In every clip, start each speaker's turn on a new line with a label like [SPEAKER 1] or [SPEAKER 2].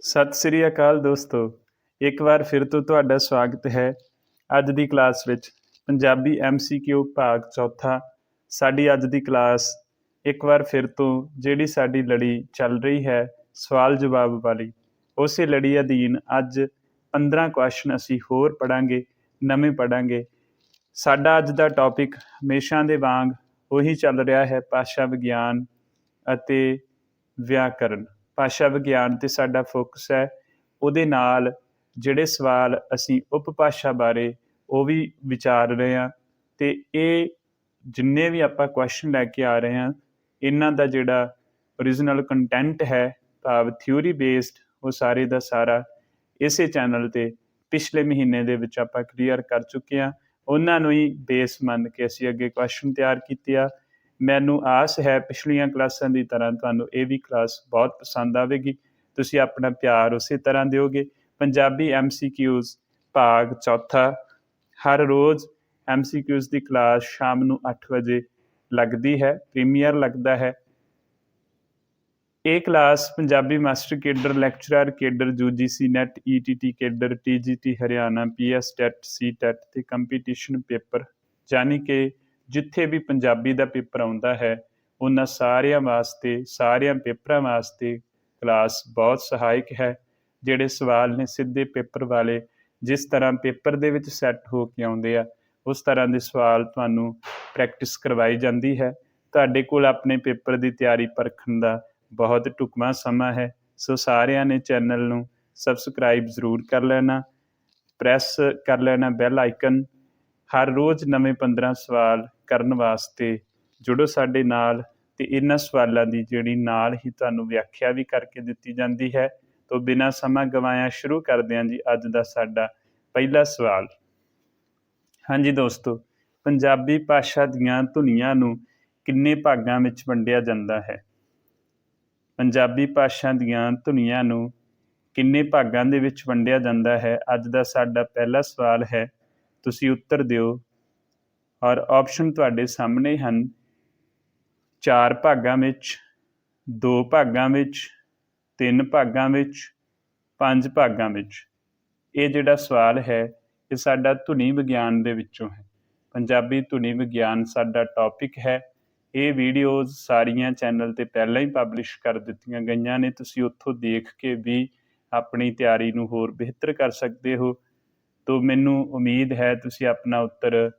[SPEAKER 1] ਸਤਿ ਸ੍ਰੀ ਅਕਾਲ ਦੋਸਤੋ। ਇੱਕ ਵਾਰ ਫਿਰ ਤੋਂ ਤੁਹਾਡਾ ਸਵਾਗਤ ਹੈ ਅੱਜ ਦੀ ਕਲਾਸ ਵਿੱਚ। ਪੰਜਾਬੀ MCQ ਭਾਗ ਚੌਥਾ। ਸਾਡੀ ਅੱਜ ਦੀ ਕਲਾਸ ਇੱਕ ਵਾਰ ਫਿਰ ਤੋਂ ਜਿਹੜੀ ਸਾਡੀ ਲੜੀ ਚੱਲ ਰਹੀ ਹੈ ਸਵਾਲ ਜਵਾਬ ਵਾਲੀ, ਉਸੇ ਲੜੀ ਅਧੀਨ ਅੱਜ 15 ਕੁਐਸਚਨ ਅਸੀਂ ਹੋਰ ਪੜ੍ਹਾਂਗੇ, ਨਵੇਂ ਪੜ੍ਹਾਂਗੇ। ਸਾਡਾ ਅੱਜ ਦਾ ਟੌਪਿਕ ਹਮੇਸ਼ਾ ਦੇ ਵਾਂਗ ਉਹੀ ਚੱਲ ਰਿਹਾ ਹੈ, ਭਾਸ਼ਾ ਵਿਗਿਆਨ ਅਤੇ ਵਿਆਕਰਨ। ਭਾਸ਼ਾ ਵਿਗਿਆਨ 'ਤੇ ਸਾਡਾ ਫੋਕਸ ਹੈ। ਉਹਦੇ ਨਾਲ ਜਿਹੜੇ ਸਵਾਲ ਅਸੀਂ ਉਪਭਾਸ਼ਾ ਬਾਰੇ ਉਹ ਵੀ ਵਿਚਾਰ ਰਹੇ ਹਾਂ, ਅਤੇ ਇਹ ਜਿੰਨੇ ਵੀ ਆਪਾਂ ਕੁਐਸਚਨ ਲੈ ਕੇ ਆ ਰਹੇ ਹਾਂ ਇਹਨਾਂ ਦਾ ਜਿਹੜਾ ਓਰੀਜਨਲ ਕੰਟੈਂਟ ਹੈ, ਭਾਵ ਥਿਊਰੀ ਬੇਸਡ, ਉਹ ਸਾਰੇ ਦਾ ਸਾਰਾ ਇਸੇ ਚੈਨਲ 'ਤੇ ਪਿਛਲੇ ਮਹੀਨੇ ਦੇ ਵਿੱਚ ਆਪਾਂ ਕਲੀਅਰ ਕਰ ਚੁੱਕੇ ਹਾਂ। ਉਹਨਾਂ ਨੂੰ ਹੀ ਬੇਸ ਮੰਨ ਕੇ ਅਸੀਂ ਅੱਗੇ ਕੁਐਸਚਨ ਤਿਆਰ ਕੀਤੇ ਆ। ਮੈਨੂੰ ਆਸ ਹੈ ਪਿਛਲੀਆਂ ਕਲਾਸਾਂ ਦੀ ਤਰ੍ਹਾਂ ਤੁਹਾਨੂੰ ਇਹ ਵੀ ਕਲਾਸ ਬਹੁਤ ਪਸੰਦ ਆਵੇਗੀ। ਤੁਸੀਂ ਆਪਣਾ ਪਿਆਰ ਉਸੇ ਤਰ੍ਹਾਂ ਦਿਓਗੇ। ਪੰਜਾਬੀ MCQs ਭਾਗ ਚੌਥਾ ਹਰ ਰੋਜ਼ MCQs ਦੀ ਕਲਾਸ ਸ਼ਾਮ ਨੂੰ 8 ਵਜੇ ਲੱਗਦੀ ਹੈ, ਪ੍ਰੀਮੀਅਰ ਲੱਗਦਾ ਹੈ। ਇਹ class Punjabi master cadre, lecturer cadre, UGC NET, ETT cadre, TGT Haryana, PS TET, CTET ਅਤੇ ਕੰਪੀਟੀਸ਼ਨ ਪੇਪਰ, ਯਾਨੀ ਕਿ ਜਿੱਥੇ ਵੀ ਪੰਜਾਬੀ ਦਾ ਪੇਪਰ ਆਉਂਦਾ ਹੈ ਉਹਨਾਂ ਸਾਰਿਆਂ ਵਾਸਤੇ, ਸਾਰਿਆਂ ਪੇਪਰਾਂ ਵਾਸਤੇ ਕਲਾਸ ਬਹੁਤ ਸਹਾਇਕ ਹੈ। ਜਿਹੜੇ ਸਵਾਲ ਨੇ ਸਿੱਧੇ ਪੇਪਰ ਵਾਲੇ, ਜਿਸ ਤਰ੍ਹਾਂ ਪੇਪਰ ਦੇ ਵਿੱਚ ਸੈੱਟ ਹੋ ਕੇ ਆਉਂਦੇ ਆ ਉਸ ਤਰ੍ਹਾਂ ਦੇ ਸਵਾਲ ਤੁਹਾਨੂੰ ਪ੍ਰੈਕਟਿਸ ਕਰਵਾਈ ਜਾਂਦੀ ਹੈ। ਤੁਹਾਡੇ ਕੋਲ ਆਪਣੇ ਪੇਪਰ ਦੀ ਤਿਆਰੀ ਪਰਖਣ ਦਾ ਬਹੁਤ ਢੁਕਵਾਂ ਸਮਾਂ ਹੈ, ਸੋ ਸਾਰਿਆਂ ਨੇ ਚੈਨਲ ਨੂੰ ਸਬਸਕ੍ਰਾਈਬ ਜ਼ਰੂਰ ਕਰ ਲੈਣਾ, ਪ੍ਰੈਸ ਕਰ ਲੈਣਾ ਬੈਲ ਆਈਕਨ। ਹਰ ਰੋਜ਼ ਨਵੇਂ 15 ਸਵਾਲ ਕਰਨ ਵਾਸਤੇ ਜੁੜੋ ਸਾਡੇ ਨਾਲ, ਅਤੇ ਇਹਨਾਂ ਸਵਾਲਾਂ ਦੀ ਜਿਹੜੀ ਨਾਲ ਹੀ ਤੁਹਾਨੂੰ ਵਿਆਖਿਆ ਵੀ ਕਰਕੇ ਦਿੱਤੀ ਜਾਂਦੀ ਹੈ। ਤੋਂ ਬਿਨਾਂ ਸਮਾਂ ਗਵਾਇਆ ਸ਼ੁਰੂ ਕਰਦੇ ਹਾਂ ਜੀ ਅੱਜ ਦਾ ਸਾਡਾ ਪਹਿਲਾ ਸਵਾਲ। ਹਾਂਜੀ ਦੋਸਤੋ, ਪੰਜਾਬੀ ਭਾਸ਼ਾ ਦੀਆਂ ਧੁਨੀਆਂ ਨੂੰ ਕਿੰਨੇ ਭਾਗਾਂ ਵਿੱਚ ਵੰਡਿਆ ਜਾਂਦਾ ਹੈ? ਪੰਜਾਬੀ ਭਾਸ਼ਾ ਦੀਆਂ ਧੁਨੀਆਂ ਨੂੰ ਕਿੰਨੇ ਭਾਗਾਂ ਦੇ ਵਿੱਚ ਵੰਡਿਆ ਜਾਂਦਾ ਹੈ? ਅੱਜ ਦਾ ਸਾਡਾ ਪਹਿਲਾ ਸਵਾਲ ਹੈ। ਤੁਸੀਂ ਉੱਤਰ ਦਿਓ ਔਰ ਆਪਸ਼ਨ ਤੁਹਾਡੇ ਸਾਹਮਣੇ ਹਨ। 4 ਭਾਗਾਂ ਵਿੱਚ, 2 ਭਾਗਾਂ ਵਿੱਚ, 3 ਭਾਗਾਂ ਵਿੱਚ, 5 ਭਾਗਾਂ ਵਿੱਚ। ਇਹ ਜਿਹੜਾ ਸਵਾਲ ਹੈ ਇਹ ਸਾਡਾ ਧੁਨੀ ਵਿਗਿਆਨ ਦੇ ਵਿੱਚੋਂ ਹੈ। ਪੰਜਾਬੀ ਧੁਨੀ ਵਿਗਿਆਨ ਸਾਡਾ ਟੌਪਿਕ ਹੈ। ਇਹ ਵੀਡੀਓਜ਼ ਸਾਰੀਆਂ ਚੈਨਲ 'ਤੇ ਪਹਿਲਾਂ ਹੀ ਪਬਲਿਸ਼ ਕਰ ਦਿੱਤੀਆਂ ਗਈਆਂ ਨੇ। ਤੁਸੀਂ ਉੱਥੋਂ ਦੇਖ ਕੇ ਵੀ ਆਪਣੀ ਤਿਆਰੀ ਨੂੰ ਹੋਰ ਬਿਹਤਰ ਕਰ ਸਕਦੇ ਹੋ। ਤੋ ਮੈਨੂੰ ਉਮੀਦ ਹੈ ਤੁਸੀਂ ਆਪਣਾ ਉੱਤਰ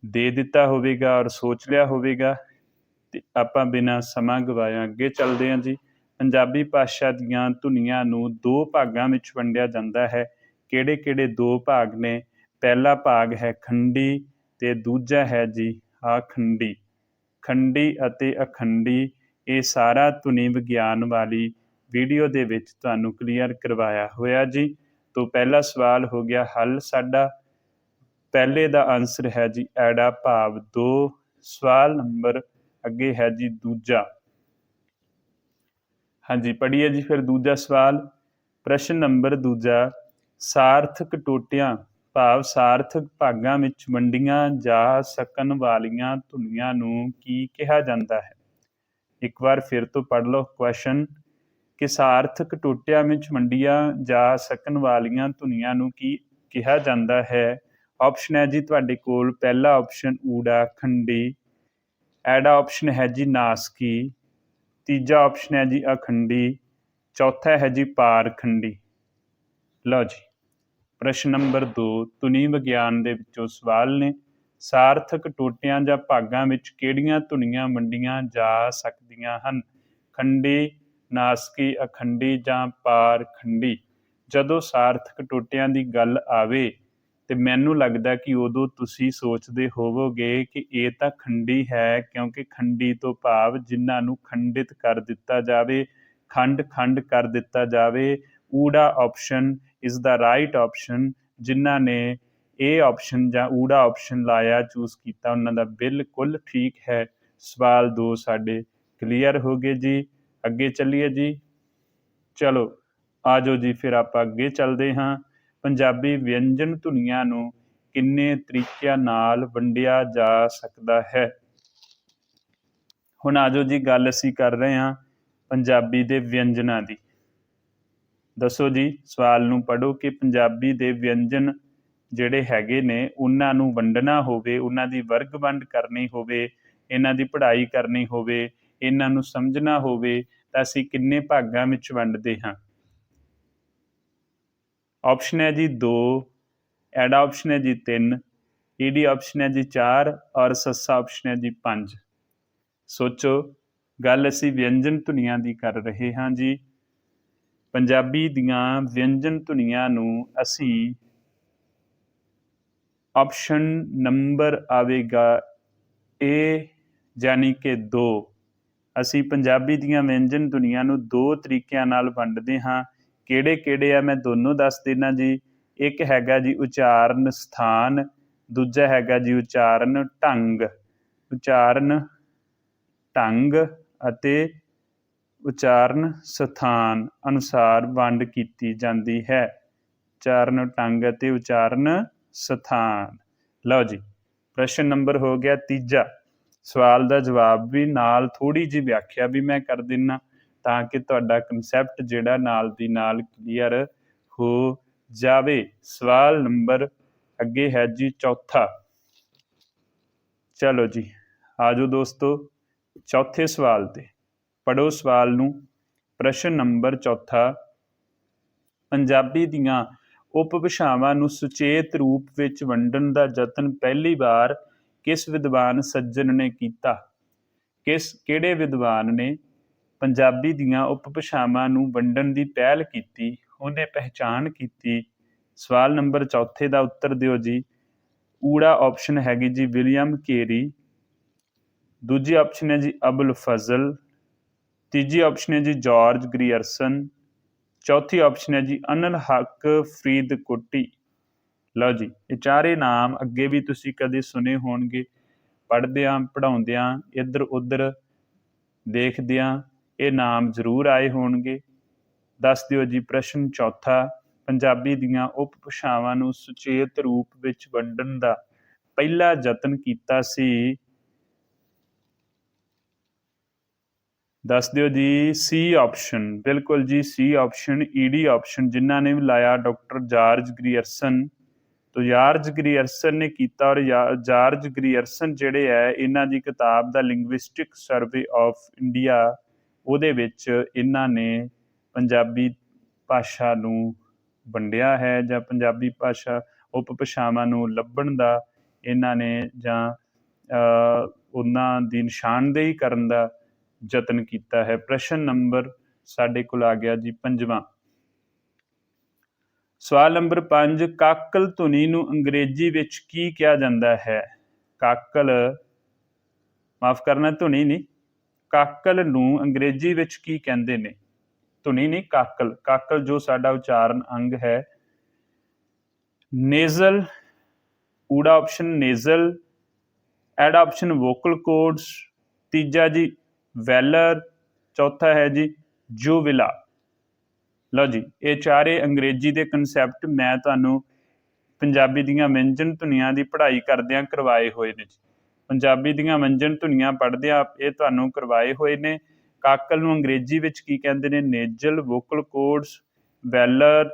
[SPEAKER 1] ਦੇ ਦਿੱਤਾ ਹੋਵੇਗਾ ਔਰ ਸੋਚ ਲਿਆ ਹੋਵੇਗਾ, ਅਤੇ ਆਪਾਂ ਬਿਨਾਂ ਸਮਾਂ ਗਵਾਇਆ ਅੱਗੇ ਚੱਲਦੇ ਹਾਂ ਜੀ। ਪੰਜਾਬੀ ਭਾਸ਼ਾ ਦੀਆਂ ਧੁਨੀਆਂ ਨੂੰ 2 ਭਾਗਾਂ ਵਿੱਚ ਵੰਡਿਆ ਜਾਂਦਾ ਹੈ। ਕਿਹੜੇ ਕਿਹੜੇ 2 ਭਾਗ ਨੇ? ਪਹਿਲਾ ਭਾਗ ਹੈ ਖੰਡੀ ਅਤੇ ਦੂਜਾ ਹੈ ਜੀ ਆਖੰਡੀ। ਖੰਡੀ ਅਤੇ ਅਖੰਡੀ ਇਹ ਸਾਰਾ ਧੁਨੀ ਵਿਗਿਆਨ ਵਾਲੀ ਵੀਡੀਓ ਦੇ ਵਿੱਚ ਤੁਹਾਨੂੰ ਕਲੀਅਰ ਕਰਵਾਇਆ ਹੋਇਆ ਜੀ। ਤੋਂ ਪਹਿਲਾ ਸਵਾਲ ਹੋ ਗਿਆ ਹੱਲ ਸਾਡਾ। ਪਹਿਲੇ ਦਾ ਆਨਸਰ ਹੈ ਜੀ ਐੜਾ, ਭਾਵ 2। ਸਵਾਲ ਨੰਬਰ ਅੱਗੇ ਹੈ ਜੀ ਦੂਜਾ। ਹਾਂਜੀ ਪੜ੍ਹੀਏ ਜੀ ਫਿਰ ਦੂਜਾ ਸਵਾਲ। ਪ੍ਰਸ਼ਨ ਨੰਬਰ ਦੂਜਾ, ਸਾਰਥਕ ਟੋਟਿਆਂ ਭਾਵ ਸਾਰਥਕ ਭਾਗਾਂ ਵਿੱਚ ਵੰਡੀਆਂ ਜਾ ਸਕਣ ਵਾਲੀਆਂ ਧੁਨੀਆਂ ਨੂੰ ਕੀ ਕਿਹਾ ਜਾਂਦਾ ਹੈ? ਇੱਕ ਵਾਰ ਫਿਰ ਤੋਂ ਪੜ੍ਹ ਲਓ ਕੁਐਸਚਨ ਕਿ ਸਾਰਥਕ ਟੋਟਿਆਂ ਵਿੱਚ ਵੰਡੀਆਂ ਜਾ ਸਕਣ ਵਾਲੀਆਂ ਧੁਨੀਆਂ ਨੂੰ ਕੀ ਕਿਹਾ ਜਾਂਦਾ ਹੈ? ਆਪਸ਼ਨ ਹੈ ਜੀ ਤੁਹਾਡੇ ਕੋਲ, ਪਹਿਲਾ ਆਪਸ਼ਨ ਊੜਾ ਖੰਡੀ, ਐੜਾ ਆਪਸ਼ਨ ਹੈ ਜੀ ਨਾਸਕੀ, ਤੀਜਾ ਆਪਸ਼ਨ ਹੈ ਜੀ ਅਖੰਡੀ, ਚੌਥਾ ਹੈ ਜੀ ਪਾਰਖੰਡੀ। ਲਓ ਜੀ ਪ੍ਰਸ਼ਨ ਨੰਬਰ 2 ਧੁਨੀ ਵਿਗਿਆਨ ਦੇ ਵਿੱਚੋਂ ਸਵਾਲ ਨੇ। ਸਾਰਥਕ ਟੋਟਿਆਂ ਜਾਂ ਭਾਗਾਂ ਵਿੱਚ ਕਿਹੜੀਆਂ ਧੁਨੀਆਂ ਵੰਡੀਆਂ ਜਾ ਸਕਦੀਆਂ ਹਨ? ਖੰਡੀ, ਨਾਸਕੀ, ਅਖੰਡੀ ਜਾਂ ਪਾਰਖੰਡੀ। ਜਦੋਂ ਸਾਰਥਕ ਟੋਟਿਆਂ ਦੀ ਗੱਲ ਆਵੇ ਤੇ ਮੈਨੂੰ ਲੱਗਦਾ ਕਿ ਉਦੋਂ ਤੁਸੀਂ ਸੋਚਦੇ ਹੋਵੋਗੇ ਕਿ ਇਹ ਤਾਂ ਖੰਡੀ ਹੈ, ਕਿਉਂਕਿ ਖੰਡੀ ਤੋਂ ਭਾਵ ਜਿਨ੍ਹਾਂ ਨੂੰ ਖੰਡਿਤ ਕਰ ਦਿੱਤਾ ਜਾਵੇ, ਖੰਡ ਕਰ ਦਿੱਤਾ ਜਾਵੇ। ਊੜਾ option is the right option. ਜਿਨ੍ਹਾਂ ਨੇ ਇਹ ਆਪਸ਼ਨ ਜਾਂ ਊੜਾ ਆਪਸ਼ਨ ਲਾਇਆ, ਚੂਜ਼ ਕੀਤਾ, ਉਹਨਾਂ ਦਾ ਬਿਲਕੁਲ ਠੀਕ ਹੈ। ਸਵਾਲ 2 ਸਾਡੇ ਕਲੀਅਰ ਹੋ ਗਏ ਜੀ। ਅੱਗੇ ਚੱਲੀਏ ਜੀ। ਚਲੋ ਆ ਜਾਓ ਜੀ ਫਿਰ ਆਪਾਂ ਅੱਗੇ ਚੱਲਦੇ ਹਾਂ। ਪੰਜਾਬੀ ਵਿਅੰਜਨ ਧੁਨੀਆਂ ਨੂੰ ਕਿੰਨੇ ਤਰੀਕਿਆਂ ਨਾਲ ਵੰਡਿਆ ਜਾ ਸਕਦਾ ਹੈ? ਹੁਣ ਆ ਜਾਓ ਜੀ, ਗੱਲ ਅਸੀਂ ਕਰ ਰਹੇ ਹਾਂ ਪੰਜਾਬੀ ਦੇ ਵਿਅੰਜਨਾਂ ਦੀ। ਦੱਸੋ ਜੀ, ਸਵਾਲ ਨੂੰ ਪੜ੍ਹੋ ਕਿ ਪੰਜਾਬੀ ਦੇ ਵਿਅੰਜਨ ਜਿਹੜੇ ਹੈਗੇ ਨੇ ਉਹਨਾਂ ਨੂੰ ਵੰਡਣਾ ਹੋਵੇ, ਉਹਨਾਂ ਦੀ ਵਰਗ ਵੰਡ ਕਰਨੀ ਹੋਵੇ, ਇਹਨਾਂ ਦੀ ਪੜ੍ਹਾਈ ਕਰਨੀ ਹੋਵੇ, ਇਹਨਾਂ ਨੂੰ ਸਮਝਣਾ ਹੋਵੇ ਤਾਂ ਅਸੀਂ ਕਿੰਨੇ ਭਾਗਾਂ ਵਿੱਚ ਵੰਡਦੇ ਹਾਂ? ਆਪਸ਼ਨ ਹੈ ਜੀ 2, ਐਡ ਆਪਸ਼ਨ ਹੈ ਜੀ 3, ਈਡੀ ਆਪਸ਼ਨ ਹੈ ਜੀ 4 ਔਰ ਸੱਸਾ ਆਪਸ਼ਨ ਹੈ ਜੀ 5। ਸੋਚੋ, ਗੱਲ ਅਸੀਂ ਵਿਅੰਜਨ ਧੁਨੀਆਂ ਦੀ ਕਰ ਰਹੇ ਹਾਂ ਜੀ। ਪੰਜਾਬੀ ਦੀਆਂ ਵਿਅੰਜਨ ਧੁਨੀਆਂ ਨੂੰ ਅਸੀਂ ਆਪਸ਼ਨ ਨੰਬਰ ਆਵੇਗਾ ਏ ਯਾਨੀ ਕਿ 2। ਅਸੀਂ ਪੰਜਾਬੀ ਦੀਆਂ ਵਿਅੰਜਨ ਧੁਨੀਆਂ ਨੂੰ 2 ਤਰੀਕਿਆਂ ਨਾਲ ਵੰਡਦੇ ਹਾਂ। ਕਿਹੜੇ ਕਿਹੜੇ ਆ ਮੈਂ ਦੋਨੋਂ ਦੱਸ ਦੇਣਾ ਜੀ। ਇੱਕ ਹੈਗਾ ਜੀ ਉਚਾਰਨ ਸਥਾਨ, ਦੂਜਾ ਹੈਗਾ ਜੀ ਉਚਾਰਨ ਢੰਗ। ਉਚਾਰਨ ਢੰਗ ਅਤੇ ਉਚਾਰਨ ਸਥਾਨ ਅਨੁਸਾਰ ਵੰਡ ਕੀਤੀ ਜਾਂਦੀ ਹੈ। ਉਚਾਰਨ ਢੰਗ ਅਤੇ ਉਚਾਰਨ ਸਥਾਨ। ਲਓ ਜੀ, ਪ੍ਰਸ਼ਨ ਨੰਬਰ ਹੋ ਗਿਆ ਤੀਜਾ। ਸਵਾਲ ਦਾ ਜਵਾਬ ਵੀ ਨਾਲ ਥੋੜ੍ਹੀ ਜਿਹੀ ਵਿਆਖਿਆ ਵੀ ਮੈਂ ਕਰ ਦਿੰਦਾ ਤਾਂ ਕਿ ਤੁਹਾਡਾ ਕਨਸੈਪਟ ਜਿਹੜਾ ਨਾਲ ਦੀ ਨਾਲ ਕਲੀਅਰ ਹੋ ਜਾਵੇ। ਸਵਾਲ ਨੰਬਰ ਅੱਗੇ ਹੈ ਜੀ ਚੌਥਾ। ਚਲੋ ਜੀ, ਆ ਜਾਓ ਦੋਸਤੋ ਚੌਥੇ ਸਵਾਲ ਤੇ। ਪੜ੍ਹੋ ਸਵਾਲ ਨੂੰ। ਪ੍ਰਸ਼ਨ ਨੰਬਰ ਚੌਥਾ, ਪੰਜਾਬੀ ਦੀਆਂ ਉਪਭਾਸ਼ਾਵਾਂ ਨੂੰ ਸੁਚੇਤ ਰੂਪ ਵਿੱਚ ਵੰਡਣ ਦਾ ਯਤਨ ਪਹਿਲੀ ਵਾਰ ਕਿਸ ਵਿਦਵਾਨ ਸੱਜਣ ਨੇ ਕੀਤਾ? ਕਿਹੜੇ ਵਿਦਵਾਨ ਨੇ ਪੰਜਾਬੀ ਦੀਆਂ ਉਪਭਾਸ਼ਾਵਾਂ ਨੂੰ ਵੰਡਣ ਦੀ ਪਹਿਲ ਕੀਤੀ, ਉਹਨੇ ਪਹਿਚਾਣ ਕੀਤੀ? ਸਵਾਲ ਨੰਬਰ ਚੌਥੇ ਦਾ ਉੱਤਰ ਦਿਓ ਜੀ। ਊੜਾ ਆਪਸ਼ਨ ਹੈਗੀ ਜੀ ਵਿਲੀਅਮ ਕੇਰੀ, ਦੂਜੀ ਆਪਸ਼ਨ ਹੈ ਜੀ ਅਬੁਲ ਫਜ਼ਲ, ਤੀਜੀ ਆਪਸ਼ਨ ਹੈ ਜੀ ਜਾਰਜ ਗਰੀਅਰਸਨ, ਚੌਥੀ ਆਪਸ਼ਨ ਹੈ ਜੀ ਅਨਲ ਹੱਕ ਫਰੀਦਕੋਟੀ। ਲਓ ਜੀ, ਇਹ ਚਾਰੇ ਨਾਮ ਅੱਗੇ ਵੀ ਤੁਸੀਂ ਕਦੇ ਸੁਣੇ ਹੋਣਗੇ, ਪੜ੍ਹਦਿਆਂ ਪੜ੍ਹਾਉਂਦਿਆਂ ਇੱਧਰ ਉੱਧਰ ਦੇਖਦਿਆਂ ਇਹ ਨਾਮ ਜ਼ਰੂਰ ਆਏ ਹੋਣਗੇ। ਦੱਸ ਦਿਓ ਜੀ ਪ੍ਰਸ਼ਨ ਚੌਥਾ, ਪੰਜਾਬੀ ਦੀਆਂ ਉਪਭਾਸ਼ਾਵਾਂ ਨੂੰ ਸੁਚੇਤ ਰੂਪ ਵਿੱਚ ਵੰਡਣ ਦਾ ਪਹਿਲਾ ਯਤਨ ਕੀਤਾ ਸੀ? ਦੱਸ ਦਿਓ ਜੀ ਸੀ ਆਪਸ਼ਨ। ਬਿਲਕੁਲ ਜੀ, ਸੀ ਆਪਸ਼ਨ, ਈਡੀ ਆਪਸ਼ਨ। ਜਿਨ੍ਹਾਂ ਨੇ ਵੀ ਲਾਇਆ ਡਾਕਟਰ ਜਾਰਜ ਗਰੀਅਰਸਨ। ਤੋ ਜਾਰਜ ਗਰੀਅਰਸਨ ਨੇ ਕੀਤਾ ਔਰ ਜਾਰਜ ਗਰੀਅਰਸਨ ਜਿਹੜੇ ਹੈ ਇਹਨਾਂ ਦੀ ਕਿਤਾਬ ਦਾ ਲਿੰਗੁਇਸਟਿਕ ਸਰਵੇ ਆਫ ਇੰਡੀਆ, ਉਹਦੇ ਵਿੱਚ ਇਹਨਾਂ ਨੇ ਪੰਜਾਬੀ ਭਾਸ਼ਾ ਨੂੰ ਵੰਡਿਆ ਹੈ ਜਾਂ ਪੰਜਾਬੀ ਭਾਸ਼ਾ ਉਪਭਾਸ਼ਾਵਾਂ ਨੂੰ ਲੱਭਣ ਦਾ ਇਹਨਾਂ ਨੇ ਜਾਂ ਉਹਨਾਂ ਦੀ ਨਿਸ਼ਾਨਦੇਹੀ ਕਰਨ ਦਾ ਯਤਨ ਕੀਤਾ ਹੈ। ਪ੍ਰਸ਼ਨ ਨੰਬਰ ਸਾਡੇ ਕੋਲ ਆ ਗਿਆ ਜੀ ਪੰਜਵਾਂ। ਸਵਾਲ ਨੰਬਰ 5, ਕਾਕਲ ਧੁਨੀ ਨੂੰ ਅੰਗਰੇਜ਼ੀ ਵਿੱਚ ਕੀ ਕਿਹਾ ਜਾਂਦਾ ਹੈ? ਕਾਕਲ, ਮਾਫ ਕਰਨਾ, ਧੁਨੀ ਨਹੀਂ, ਕਾਕਲ ਨੂੰ ਅੰਗਰੇਜ਼ੀ ਵਿੱਚ ਕੀ ਕਹਿੰਦੇ ਨੇ? ਧੁਨੀ ਨਹੀਂ, ਕਾਕਲ। ਕਾਕਲ ਜੋ ਸਾਡਾ ਉਚਾਰਨ ਅੰਗ ਹੈ। ਨੇਜ਼ਲ, ਊੜਾ ਆਪਸ਼ਨ ਨੇਜ਼ਲ, ਐਡ ਆਪਸ਼ਨ ਵੋਕਲ ਕੋਡਸ, ਤੀਜਾ ਜੀ ਵੈਲਰ, ਚੌਥਾ ਹੈ ਜੀ ਜੂਵਿਲਾ। ਲਓ ਜੀ, ਇਹ ਚਾਰੇ ਅੰਗਰੇਜ਼ੀ ਦੇ ਕਨਸੈਪਟ ਮੈਂ ਤੁਹਾਨੂੰ ਪੰਜਾਬੀ ਦੀਆਂ ਵਿਅੰਜਨ ਧੁਨੀਆਂ ਦੀ ਪੜ੍ਹਾਈ ਕਰਦਿਆਂ ਕਰਵਾਏ ਹੋਏ ਨੇ ਜੀ। ਪੰਜਾਬੀ ਦੀਆਂ ਵਿਅੰਜਨ ਧੁਨੀਆਂ ਪੜ੍ਹਦਿਆਂ ਇਹ ਤੁਹਾਨੂੰ ਕਰਵਾਏ ਹੋਏ ਨੇ। ਕਾਕਲ ਨੂੰ ਅੰਗਰੇਜ਼ੀ ਵਿੱਚ ਕੀ ਕਹਿੰਦੇ ਨੇ? ਨੇਜ਼ਲ, ਵੋਕਲ ਕੋਡਸ, ਵੈਲਰ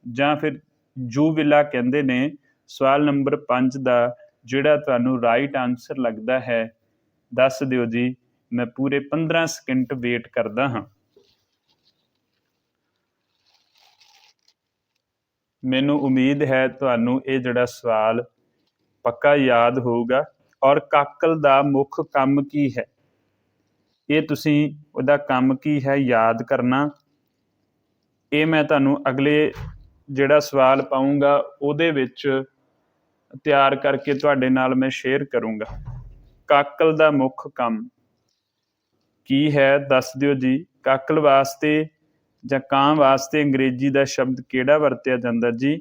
[SPEAKER 1] ਜਾਂ ਫਿਰ ਜੂਵਿਲਾ ਕਹਿੰਦੇ ਨੇ। ਸਵਾਲ ਨੰਬਰ 5 ਦਾ ਜਿਹੜਾ ਤੁਹਾਨੂੰ ਰਾਈਟ ਆਨਸਰ ਲੱਗਦਾ ਹੈ ਦੱਸ ਦਿਓ ਜੀ। ਮੈਂ ਪੂਰੇ 15 ਸਕਿੰਟ ਵੇਟ ਕਰਦਾ ਹਾਂ। ਮੈਨੂੰ ਉਮੀਦ ਹੈ ਤੁਹਾਨੂੰ ਇਹ ਜਿਹੜਾ ਸਵਾਲ ਪੱਕਾ ਯਾਦ ਹੋਊਗਾ। ਔਰ ਕਾਕਲ ਦਾ ਮੁੱਖ ਕੰਮ ਕੀ ਹੈ, ਇਹ ਤੁਸੀਂ ਉਹਦਾ ਕੰਮ ਕੀ ਹੈ ਯਾਦ ਕਰਨਾ। ਇਹ ਮੈਂ ਤੁਹਾਨੂੰ ਅਗਲੇ ਜਿਹੜਾ ਸਵਾਲ ਪਾਊਂਗਾ ਉਹਦੇ ਵਿੱਚ ਤਿਆਰ ਕਰਕੇ ਤੁਹਾਡੇ ਨਾਲ ਮੈਂ ਸ਼ੇਅਰ ਕਰੂੰਗਾ। ਕਾਕਲ ਦਾ ਮੁੱਖ ਕੰਮ ਕੀ ਹੈ ਦੱਸ ਦਿਓ ਜੀ। ਕਾਕਲ ਵਾਸਤੇ ਜਾਂ ਕਾਂ ਵਾਸਤੇ ਅੰਗਰੇਜ਼ੀ ਦਾ ਸ਼ਬਦ ਕਿਹੜਾ ਵਰਤਿਆ ਜਾਂਦਾ ਜੀ?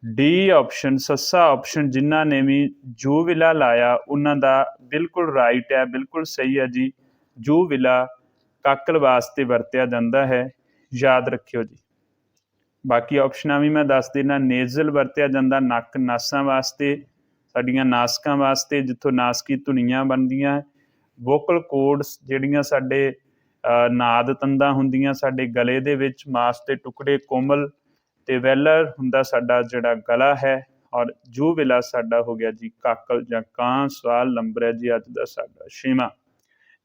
[SPEAKER 1] ਡੀ ਆਪਸ਼ਨ, ਸੱਸਾ ਆਪਸ਼ਨ। ਜਿਨ੍ਹਾਂ ਨੇ ਵੀ ਜੂਵਿਲਾ ਲਾਇਆ ਉਹਨਾਂ ਦਾ ਬਿਲਕੁਲ ਰਾਈਟ ਹੈ, ਬਿਲਕੁਲ ਸਹੀ ਹੈ ਜੀ। ਜੂਵਿਲਾ ਕਾਕਲ ਵਾਸਤੇ ਵਰਤਿਆ ਜਾਂਦਾ ਹੈ, ਯਾਦ ਰੱਖਿਓ ਜੀ। ਬਾਕੀ ਆਪਸ਼ਨਾਂ ਵੀ ਮੈਂ ਦੱਸ ਦੇਣਾ। ਨੇਜ਼ਲ ਵਰਤਿਆ ਜਾਂਦਾ ਨੱਕ ਨਾਸਾਂ ਵਾਸਤੇ, ਸਾਡੀਆਂ ਨਾਸਕਾਂ ਵਾਸਤੇ ਜਿੱਥੋਂ ਨਾਸਕੀ ਧੁਨੀਆਂ ਬਣਦੀਆਂ। ਵੋਕਲ ਕੋਡਸ ਜਿਹੜੀਆਂ ਸਾਡੇ ਨਾਦ ਤੰਦਾਂ ਹੁੰਦੀਆਂ ਸਾਡੇ ਗਲੇ ਦੇ ਵਿੱਚ, ਮਾਸ ਦੇ ਟੁਕੜੇ ਕੋਮਲ, ਤੇ ਵੈਲਰ ਹੁੰਦਾ ਸਾਡਾ ਜਿਹੜਾ ਗਲਾ ਹੈ, ਔਰ ਜੂ ਵਿਲਾ ਸਾਡਾ ਹੋ ਗਿਆ ਜੀ ਕਾਕਲ ਜਾਂ ਕਾਂ। ਸਵਾਲ ਨੰਬਰ ਹੈ ਜੀ ਅੱਜ ਦਾ ਸਾਡਾ 6ਵਾਂ।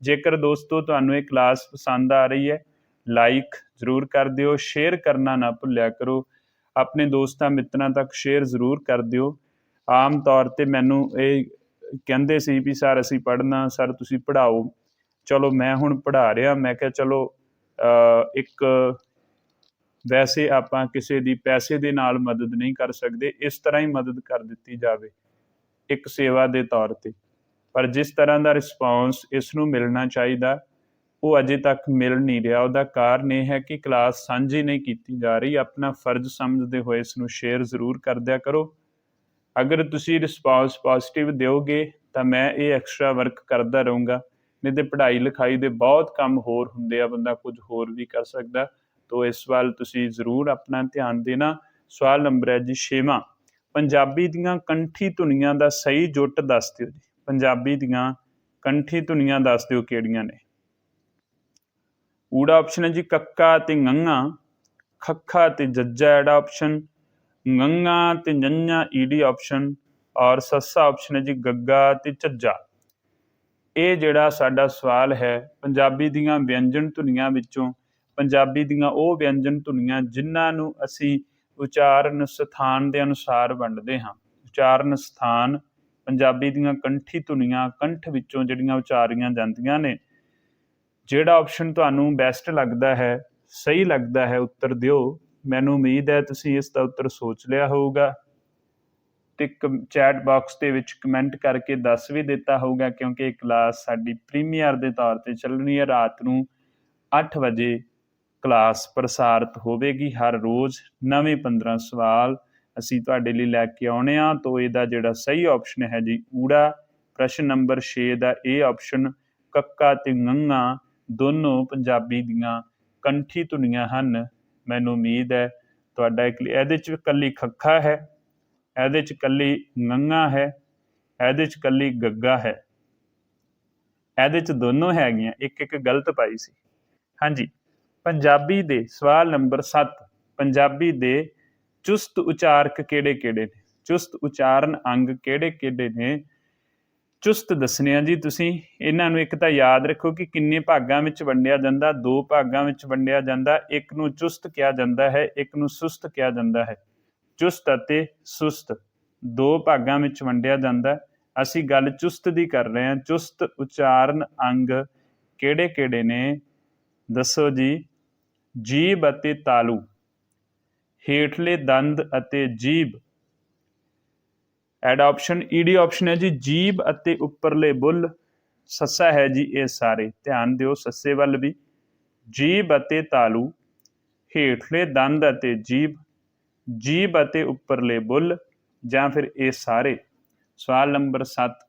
[SPEAKER 1] ਜੇਕਰ ਦੋਸਤੋ ਤੁਹਾਨੂੰ ਇਹ ਕਲਾਸ ਪਸੰਦ ਆ ਰਹੀ ਹੈ, ਲਾਈਕ ਜ਼ਰੂਰ ਕਰ ਦਿਓ, ਸ਼ੇਅਰ ਕਰਨਾ ਨਾ ਭੁੱਲਿਆ ਕਰੋ, ਆਪਣੇ ਦੋਸਤਾਂ ਮਿੱਤਰਾਂ ਤੱਕ ਸ਼ੇਅਰ ਜ਼ਰੂਰ ਕਰ ਦਿਓ। ਆਮ ਤੌਰ 'ਤੇ ਮੈਨੂੰ ਇਹ ਕਹਿੰਦੇ ਸੀ ਵੀ ਸਰ ਅਸੀਂ ਪੜ੍ਹਨਾ, ਸਰ ਤੁਸੀਂ ਪੜ੍ਹਾਓ। ਚਲੋ ਮੈਂ ਹੁਣ ਪੜ੍ਹਾ ਰਿਹਾ। ਮੈਂ ਕਿਹਾ ਚਲੋ ਇੱਕ ਵੈਸੇ ਆਪਾਂ ਕਿਸੇ ਦੀ ਪੈਸੇ ਦੇ ਨਾਲ ਮਦਦ ਨਹੀਂ ਕਰ ਸਕਦੇ, ਇਸ ਤਰ੍ਹਾਂ ਹੀ ਮਦਦ ਕਰ ਦਿੱਤੀ ਜਾਵੇ ਇੱਕ ਸੇਵਾ ਦੇ ਤੌਰ 'ਤੇ। ਪਰ ਜਿਸ ਤਰ੍ਹਾਂ ਦਾ ਰਿਸਪੌਂਸ ਇਸ ਨੂੰ ਮਿਲਣਾ ਚਾਹੀਦਾ ਉਹ ਅਜੇ ਤੱਕ ਮਿਲ ਨਹੀਂ ਰਿਹਾ। ਉਹਦਾ ਕਾਰਨ ਇਹ ਹੈ ਕਿ ਕਲਾਸ ਸਾਂਝੀ ਨਹੀਂ ਕੀਤੀ ਜਾ ਰਹੀ। ਆਪਣਾ ਫਰਜ਼ ਸਮਝਦੇ ਹੋਏ ਇਸ ਨੂੰ ਸ਼ੇਅਰ ਜ਼ਰੂਰ ਕਰ ਦਿਆ ਕਰੋ। ਅਗਰ ਤੁਸੀਂ ਰਿਸਪੌਂਸ ਪੋਜ਼ੀਟਿਵ ਦਿਓਗੇ ਤਾਂ ਮੈਂ ਇਹ ਐਕਸਟਰਾ ਵਰਕ ਕਰਦਾ ਰਹੂੰਗਾ, ਨਹੀਂ ਤਾਂ ਪੜ੍ਹਾਈ ਲਿਖਾਈ ਦੇ ਬਹੁਤ ਕੰਮ ਹੋਰ ਹੁੰਦੇ ਆ, ਬੰਦਾ ਕੁਝ ਹੋਰ ਵੀ ਕਰ ਸਕਦਾ। ਤੋ ਇਸ ਵੱਲ ਤੁਸੀਂ ਜ਼ਰੂਰ ਆਪਣਾ ਧਿਆਨ ਦੇਣਾ। ਸਵਾਲ ਨੰਬਰ ਹੈ ਜੀ 6ਵਾਂ। ਪੰਜਾਬੀ ਦੀਆਂ ਕੰਠੀ ਧੁਨੀਆਂ ਦਾ ਸਹੀ ਜੁੱਟ ਦੱਸ ਦਿਓ ਜੀ। ਪੰਜਾਬੀ ਦੀਆਂ ਕੰਠੀ ਧੁਨੀਆਂ ਦੱਸ ਦਿਓ ਕਿਹੜੀਆਂ ਨੇ। ਊੜਾ ਆਪਸ਼ਨ ਹੈ ਜੀ ਕੱਕਾ ਤੇ ngੰਗਾ, ਖੱਖਾ ਤੇ ਜੱਜਾ ਐੜਾ ਆਪਸ਼ਨ, ngੰਗਾ ਤੇ ਨੰਨਾ ਈਡੀ ਆਪਸ਼ਨ, ਔਰ ਸੱਸਾ ਆਪਸ਼ਨ ਹੈ ਜੀ ਗੱਗਾ ਤੇ ਝੱਜਾ। ਇਹ ਜਿਹੜਾ ਸਾਡਾ ਸਵਾਲ ਹੈ ਪੰਜਾਬੀ ਦੀਆਂ ਵਿਅੰਜਨ ਧੁਨੀਆਂ ਵਿੱਚੋਂ, ਪੰਜਾਬੀ ਦੀਆਂ ਉਹ ਵਿਅੰਜਨ ਧੁਨੀਆਂ ਜਿਨ੍ਹਾਂ ਨੂੰ ਅਸੀਂ ਉਚਾਰਨ ਸਥਾਨ ਦੇ ਅਨੁਸਾਰ ਵੰਡਦੇ ਹਾਂ। ਉਚਾਰਨ ਸਥਾਨ ਪੰਜਾਬੀ ਦੀਆਂ ਕੰਠੀ ਧੁਨੀਆਂ, ਕੰਠ ਵਿੱਚੋਂ ਜਿਹੜੀਆਂ ਉਚਾਰੀਆਂ ਜਾਂਦੀਆਂ ਨੇ। ਜਿਹੜਾ ਆਪਸ਼ਨ ਤੁਹਾਨੂੰ ਬੈਸਟ ਲੱਗਦਾ ਹੈ, ਸਹੀ ਲੱਗਦਾ ਹੈ, ਉੱਤਰ ਦਿਓ। ਮੈਨੂੰ ਉਮੀਦ ਹੈ ਤੁਸੀਂ ਇਸ ਦਾ ਉੱਤਰ ਸੋਚ ਲਿਆ ਹੋਊਗਾ ਤੇ ਚੈਟ ਬਾਕਸ ਦੇ ਵਿੱਚ ਕਮੈਂਟ ਕਰਕੇ ਦੱਸ ਵੀ ਦਿੱਤਾ ਹੋਊਗਾ, ਕਿਉਂਕਿ ਇਹ ਕਲਾਸ ਸਾਡੀ ਪ੍ਰੀਮੀਅਰ ਦੇ ਤੌਰ 'ਤੇ ਚੱਲਣੀ ਹੈ। ਰਾਤ ਨੂੰ 8 ਵਜੇ ਕਲਾਸ ਪ੍ਰਸਾਰਿਤ ਹੋਵੇਗੀ। ਹਰ ਰੋਜ਼ ਨਵੇਂ 15 ਸਵਾਲ ਅਸੀਂ ਤੁਹਾਡੇ ਲਈ ਲੈ ਕੇ ਆਉਣੇ ਆ। ਤੋਂ ਇਹਦਾ ਜਿਹੜਾ ਸਹੀ ਆਪਸ਼ਨ ਹੈ ਜੀ ਊੜਾ। ਪ੍ਰਸ਼ਨ ਨੰਬਰ 6 ਦਾ ਇਹ ਆਪਸ਼ਨ ਕੱਕਾ ਤੇ ngੰਗਾ ਦੋਨੋਂ ਪੰਜਾਬੀ ਦੀਆਂ ਕੰਠੀ ਧੁਨੀਆਂ ਹਨ। ਮੈਨੂੰ ਉਮੀਦ ਹੈ ਤੁਹਾਡਾ ਇਹਦੇ 'ਚ ਇਕੱਲੀ ਖੱਖਾ ਹੈ, ਇਹਦੇ 'ਚ ਇਕੱਲੀ ngੰਗਾ ਹੈ, ਇਹਦੇ 'ਚ ਇਕੱਲੀ ਗੱਗਾ ਹੈ, ਇਹਦੇ 'ਚ ਦੋਨੋਂ ਹੈਗੀਆਂ, ਇੱਕ ਇੱਕ ਗਲਤ ਪਾਈ ਸੀ। ਹਾਂਜੀ, ਪੰਜਾਬੀ ਦੇ ਸਵਾਲ ਨੰਬਰ 7। ਪੰਜਾਬੀ ਦੇ ਚੁਸਤ ਉਚਾਰਕ ਕਿਹੜੇ ਕਿਹੜੇ ਨੇ? ਚੁਸਤ ਉਚਾਰਨ ਅੰਗ ਕਿਹੜੇ ਕਿਹੜੇ ਨੇ? ਚੁਸਤ ਦੱਸਣੇ ਆ ਜੀ ਤੁਸੀਂ। ਇਹਨਾਂ ਨੂੰ ਇੱਕ ਤਾਂ ਯਾਦ ਰੱਖੋ ਕਿ ਕਿੰਨੇ ਭਾਗਾਂ ਵਿੱਚ ਵੰਡਿਆ ਜਾਂਦਾ। 2 ਭਾਗਾਂ ਵਿੱਚ ਵੰਡਿਆ ਜਾਂਦਾ। ਇੱਕ ਨੂੰ ਚੁਸਤ ਕਿਹਾ ਜਾਂਦਾ ਹੈ, ਇੱਕ ਨੂੰ ਸੁਸਤ ਕਿਹਾ ਜਾਂਦਾ ਹੈ। ਚੁਸਤ ਅਤੇ ਸੁਸਤ 2 ਭਾਗਾਂ ਵਿੱਚ ਵੰਡਿਆ ਜਾਂਦਾ। ਅਸੀਂ ਗੱਲ ਚੁਸਤ ਦੀ ਕਰ ਰਹੇ ਹਾਂ। ਚੁਸਤ ਉਚਾਰਨ ਅੰਗ ਕਿਹੜੇ ਕਿਹੜੇ ਨੇ ਦੱਸੋ ਜੀ। ਜੀਭ ਅਤੇ ਤਾਲੂ, ਹੇਠਲੇ ਦੰਦ ਅਤੇ ਜੀਭ। ਐਡ ਆਪਸ਼ਨ ਈਡੀ ਆਪਸ਼ਨ ਹੈ ਜੀ ਜੀਭ ਅਤੇ ਉੱਪਰਲੇ ਬੁੱਲ। ਸੱਸਾ ਹੈ ਜੀ ਇਹ ਸਾਰੇ। ਧਿਆਨ ਦਿਓ ਸੱਸੇ ਵੱਲ ਵੀ। ਜੀਭ ਅਤੇ ਤਾਲੂ, ਹੇਠਲੇ ਦੰਦ ਅਤੇ ਜੀਭ, ਜੀਭ ਅਤੇ ਉੱਪਰਲੇ ਬੁੱਲ, ਜਾਂ ਫਿਰ ਇਹ ਸਾਰੇ। ਸਵਾਲ ਨੰਬਰ 7।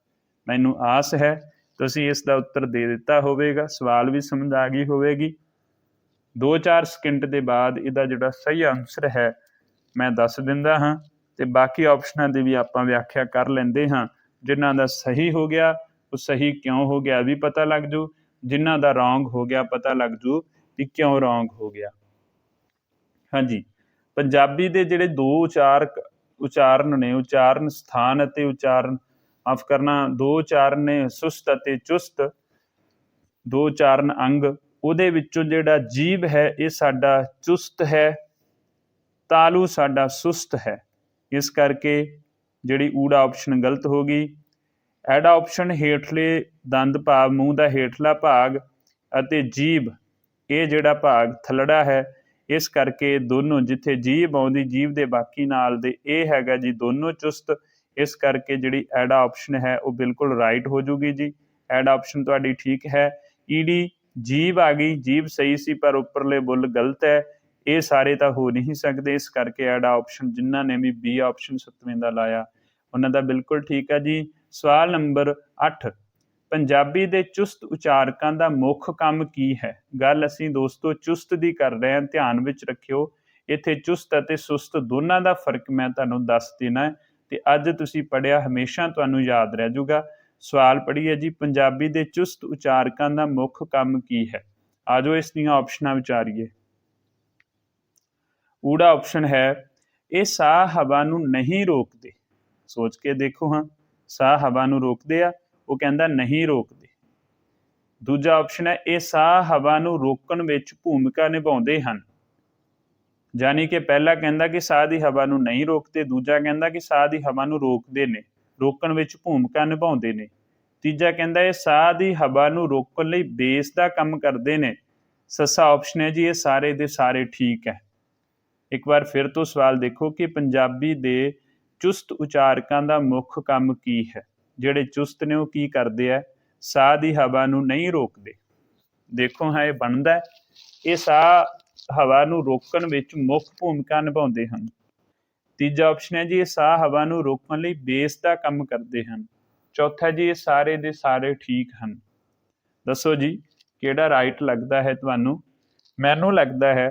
[SPEAKER 1] ਮੈਨੂੰ ਆਸ ਹੈ ਤੁਸੀਂ ਇਸ ਦਾ ਉੱਤਰ ਦੇ ਦਿੱਤਾ ਹੋਵੇਗਾ। ਸਵਾਲ ਵੀ ਸਮਝ ਆ ਗਈ ਹੋਵੇਗੀ। 2-4 ਸਕਿੰਟ ਦੇ ਬਾਅਦ ਇਹਦਾ ਜਿਹੜਾ ਸਹੀ ਆਨਸਰ ਹੈ ਮੈਂ ਦੱਸ ਦਿੰਦਾ ਹਾਂ, ਤੇ ਬਾਕੀ ਆਪਸ਼ਨਾਂ ਦੀ ਵੀ ਆਪਾਂ ਵਿਆਖਿਆ ਕਰ ਲੈਂਦੇ ਹਾਂ। ਜਿਨ੍ਹਾਂ ਦਾ ਸਹੀ ਹੋ ਗਿਆ ਉਹ ਸਹੀ ਕਿਉਂ ਹੋ ਗਿਆ ਵੀ ਪਤਾ ਲੱਗ ਜੂ, ਜਿਨ੍ਹਾਂ ਦਾ ਰੌਂਗ ਹੋ ਗਿਆ ਪਤਾ ਲੱਗ ਜੂ ਵੀ ਕਿਉਂ ਰੌਂਗ ਹੋ ਗਿਆ। ਹਾਂਜੀ, ਪੰਜਾਬੀ ਦੇ ਜਿਹੜੇ 2 ਉਚਾਰਨ ਨੇ, ਉਚਾਰਨ ਸਥਾਨ ਅਤੇ ਉਚਾਰਨ ਮਾਫ ਕਰਨਾ 2 ਉਚਾਰਨ ਨੇ ਸੁਸਤ ਅਤੇ ਚੁਸਤ, 2 ਉਚਾਰਨ ਅੰਗ। ਉਹਦੇ ਵਿੱਚੋਂ ਜਿਹੜਾ ਜੀਭ ਹੈ ਇਹ ਸਾਡਾ ਚੁਸਤ ਹੈ, ਤਾਲੂ ਸਾਡਾ ਸੁਸਤ ਹੈ। ਇਸ ਕਰਕੇ ਜਿਹੜੀ ਊੜਾ ਆਪਸ਼ਨ ਗਲਤ ਹੋ ਗਈ। ਐਡਾ ਆਪਸ਼ਨ ਹੇਠਲੇ ਦੰਦ ਭਾਵ ਮੂੰਹ ਦਾ ਹੇਠਲਾ ਭਾਗ ਅਤੇ ਜੀਭ, ਇਹ ਜਿਹੜਾ ਭਾਗ ਥੱਲੜਾ ਹੈ। ਇਸ ਕਰਕੇ ਦੋਨੋਂ ਜਿੱਥੇ ਜੀਭ ਆਉਂਦੀ, ਜੀਭ ਦੇ ਬਾਕੀ ਨਾਲ ਦੇ ਇਹ ਹੈਗਾ ਜੀ ਦੋਨੋਂ ਚੁਸਤ। ਇਸ ਕਰਕੇ ਜਿਹੜੀ ਐਡਾ ਆਪਸ਼ਨ ਹੈ ਉਹ ਬਿਲਕੁਲ ਰਾਈਟ ਹੋ ਜੂਗੀ ਜੀ। ਐਡਾ ਆਪਸ਼ਨ ਤੁਹਾਡੀ ਠੀਕ ਹੈ। ਈਡੀ ਜੀਭ ਆ ਗਈ, ਜੀਭ ਸਹੀ ਸੀ ਪਰ ਉੱਪਰਲੇ ਬੁੱਲ ਗਲਤ ਹੈ। ਇਹ ਸਾਰੇ ਤਾਂ ਹੋ ਨਹੀਂ ਸਕਦੇ। ਇਸ ਕਰਕੇ ਐਡਾ ਆਪਸ਼ਨ ਜਿਨ੍ਹਾਂ ਨੇ ਵੀ ਬੀ ਆਪਸ਼ਨ 7ਵੇਂ ਦਾ ਲਾਇਆ ਉਹਨਾਂ ਦਾ ਬਿਲਕੁਲ ਠੀਕ ਹੈ ਜੀ। ਸਵਾਲ ਨੰਬਰ 8। ਪੰਜਾਬੀ ਦੇ ਚੁਸਤ ਉਚਾਰਕਾਂ ਦਾ ਮੁੱਖ ਕੰਮ ਕੀ ਹੈ? ਗੱਲ ਅਸੀਂ ਦੋਸਤੋ ਚੁਸਤ ਦੀ ਕਰ ਰਹੇ ਹਾਂ, ਧਿਆਨ ਵਿੱਚ ਰੱਖਿਓ। ਇੱਥੇ ਚੁਸਤ ਅਤੇ ਸੁਸਤ ਦੋਨਾਂ ਦਾ ਫਰਕ ਮੈਂ ਤੁਹਾਨੂੰ ਦੱਸ ਦੇਣਾ ਹੈ, ਤੇ ਅੱਜ ਤੁਸੀਂ ਪੜ੍ਹਿਆ ਹਮੇਸ਼ਾ ਤੁਹਾਨੂੰ ਯਾਦ ਰਹਿ ਜਾਊਗਾ। ਸਵਾਲ ਪੜ੍ਹੀਏ ਜੀ, ਪੰਜਾਬੀ ਦੇ ਚੁਸਤ ਉਚਾਰਕਾਂ ਦਾ ਮੁੱਖ ਕੰਮ ਕੀ ਹੈ? आ जाओ इस दियां ऑप्शनां विचारीए। ऊड़ा ऑप्शन है ये साह हवा नूं नहीं रोकते। सोच के देखो हाँ, साह हवा नूं रोकते आ, वो कहता नहीं रोकते। दूजा ऑप्शन है ये साह हवा नूं रोकण विच भूमिका निभाउंदे हन। जानी कि पहला कहता कि साह की हवा नूं नहीं रोकते, दूजा कहता कि साह की हवा नूं रोकते ने, रोकण विच भूमिका निभाउंदे ने। तीजा कहता ये साह की हवा नूं रोकण लई बेस का काम करते हैं। सस्सा ऑप्शन है जी ये सारे दे सारे ठीक है। एक बार फिर तो सवाल देखो कि पंजाबी दे चुस्त उचारकां दा मुख काम की है। जिहड़े चुस्त ने वो की करते हैं, साह की हवा नूं नहीं रोकते। देखो हाँ ये बनता है, ये साह हवा नूं रोकण विच मुख भूमिका निभाउंदे हन। तीजा ऑप्शन है जी ये साह हवा नूं रोकण लई बेस का काम करते हैं। चौथा जी ये सारे दे सारे ठीक हैं। दसो जी किहड़ा राइट लगता है तुहानूं? मैनूं लगता है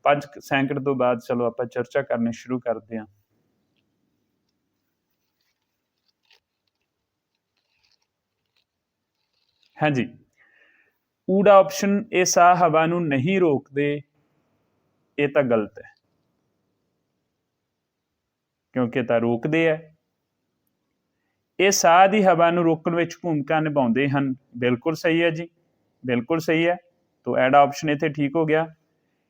[SPEAKER 1] 5 सैकंड तो बाद चलो आपां चर्चा करनी शुरू करते हैं। हाँ जी, ऊड़ा ऑप्शन ये साह हवा नूं नहीं रोकते, ये तो गलत है क्योंकि तो रोकते है। ये साह की हवा नूं रोकण विच भूमिका निभाउंदे हन, बिल्कुल सही है जी, बिल्कुल सही है। तो एड़ा ऑप्शन इत्थे ठीक हो गया।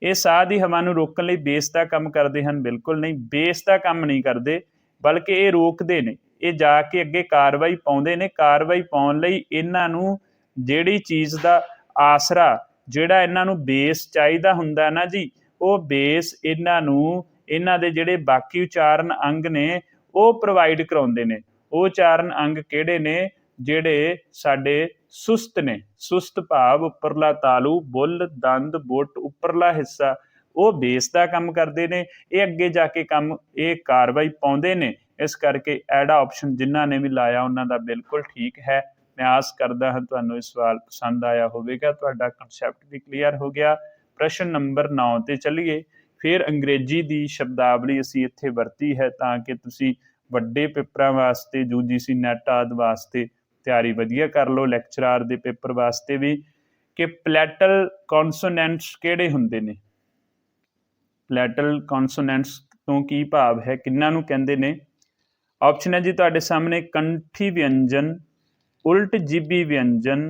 [SPEAKER 1] ये साह की हवा नूं रोकण लई बेस का काम करते हैं, बिल्कुल नहीं, बेस का काम नहीं करते, बल्कि ये रोकते ने। ये जाके अगे कार्रवाई पाउंदे ने। कार्रवाई पाउण लई इन्हां नूं जिहड़ी चीज़ का आसरा, जिहड़ा इन्हां नूं बेस चाहीदा हुंदा ना जी, वो बेस इन्हां नूं इन्हां दे जिहड़े बाकी उचारण अंग ने वो प्रोवाइड कराउंदे ने। वो उचारण अंग किहड़े ने? जिहड़े साडे सुस्त ने, सुस्त भाव उपरला तालू, बुल, दंद, बुट, उपरला हिस्सा, वो बेस का काम करते हैं। ये अगे जाके काम ये कार्रवाई पाउंदे ने। इस करके एड़ा ऑप्शन जिन्हां ने भी लाया उन्हां दा बिल्कुल ठीक है। मैं आस करदा हां तुहानूं ये सवाल पसंद आया होवेगा, तुहाडा कंसैप्ट भी क्लीयर हो गया। प्रश्न नंबर 9 ते चलीए। फिर अंग्रेजी की शब्दावली असीं इत्थे वरती है ताकि तुसीं ਵੱਡੇ पेपरां वास्ते UGC नैट आदि वास्ते तैयारी वधिया कर लो, लैक्चरार दे पेपर वास्ते भी। कि पलैटल कॉन्सोनैंट्स किहड़े हुंदे ने? पलैटल कॉन्सोनैंट्स तो की भाव है, किन्हां नूं कहंदे ने? ऑप्शन है जी तुहाडे सामने कंठी व्यंजन, उल्ट जीबी व्यंजन,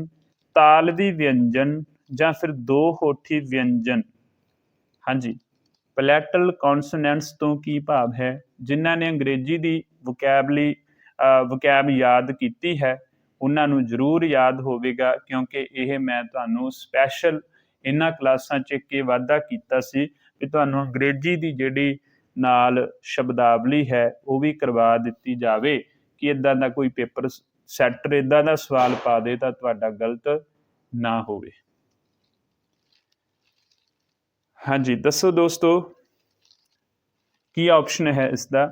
[SPEAKER 1] तालवी व्यंजन जां फिर दो होठी व्यंजन। हाँ जी, पलैटल कॉन्सोनैंट्स तो की भाव है? जिन्हां ने अंग्रेजी की वकैब याद की है उन्होंने जरूर याद होवेगा, क्योंकि यह मैं तुहानूं स्पैशल इन्हां क्लासां च एक वाधा कीता सी कि तुहानूं अंग्रेजी की जिहड़ी नाल शब्दावली है वो भी करवा दित्ती जावे कि इदां दा कोई पेपर सैटर इदां दा सवाल पा दे तां तुहाडा गलत ना होवे। हाँ जी, दसो दोस्तों की ऑप्शन है इसका?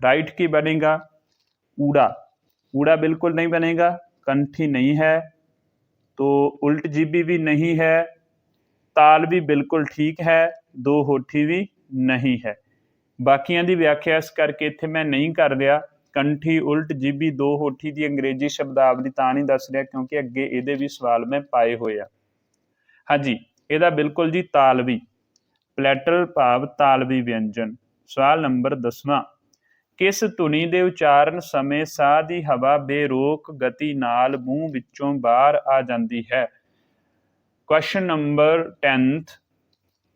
[SPEAKER 1] राइट की बनेगा? ऊड़ा, ऊड़ा बिल्कुल नहीं बनेगा। कंठी नहीं है, तो उल्ट जीबी भी नहीं है, ताल भी बिल्कुल ठीक है, दो होठी भी नहीं है। बाकियां दी व्याख्या इस करके इत्थे मैं नहीं कर रहा। कंठी, उल्ट जीबी, दो होठी की अंग्रेजी शब्दावली तां नहीं दस रहा क्योंकि अगे इहदे भी सवाल मैं पाए हुए आ। हाँ जी, इहदा बिल्कुल जी तालवी, पलैटल भाव तालवी व्यंजन। सवाल नंबर 10वां, किस ਧੁਨੀ ਦੇ ਉਚਾਰਨ ਸਮੇਂ ਸਾਹ ਦੀ ਹਵਾ ਬੇਰੋਕ ਗਤੀ ਨਾਲ ਮੂੰਹ ਵਿੱਚੋਂ ਬਾਹਰ ਆ ਜਾਂਦੀ ਹੈ? ਕੁਐਸਚਨ ਨੰਬਰ 10th,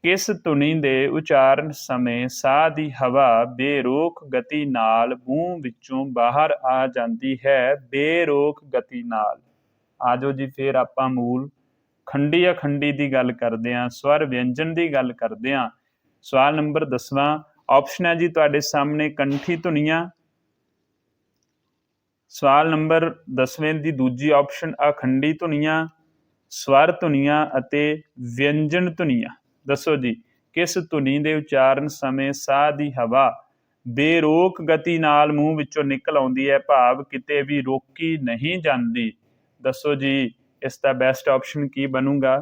[SPEAKER 1] ਕਿਸ ਧੁਨੀ ਦੇ ਉਚਾਰਨ ਸਮੇਂ ਸਾਹ ਦੀ ਹਵਾ ਬੇਰੋਕ ਗਤੀ ਨਾਲ ਮੂੰਹ ਵਿੱਚੋਂ ਬਾਹਰ ਆ ਜਾਂਦੀ ਹੈ? ਬੇਰੋਕ ਗਤੀ ਨਾਲ। ਆ ਜਾਓ ਜੀ ਫਿਰ ਆਪਾਂ ਮੂਲ ਖੰਡੀ ਅਖੰਡੀ ਦੀ ਗੱਲ ਕਰਦੇ ਹਾਂ, ਸਵਰ ਵਿਅੰਜਨ ਦੀ ਗੱਲ ਕਰਦੇ ਹਾਂ। ਸਵਾਲ ਨੰਬਰ 10ਵਾਂ, ऑप्शन है जी तुहाडे सामने कंठी धुनियां। सवाल नंबर 10वें की दूजी ऑप्शन अखंडी धुनियां, स्वर धुनियां अते व्यंजन धुनियां। दसो जी किस धुनी के उचारण समय साह की हवा बेरोक गति नाल मूँह विचों निकल आउंदी है, भाव किते भी रोकी नहीं जाती। दसो जी इसका बेस्ट ऑप्शन की बनूगा?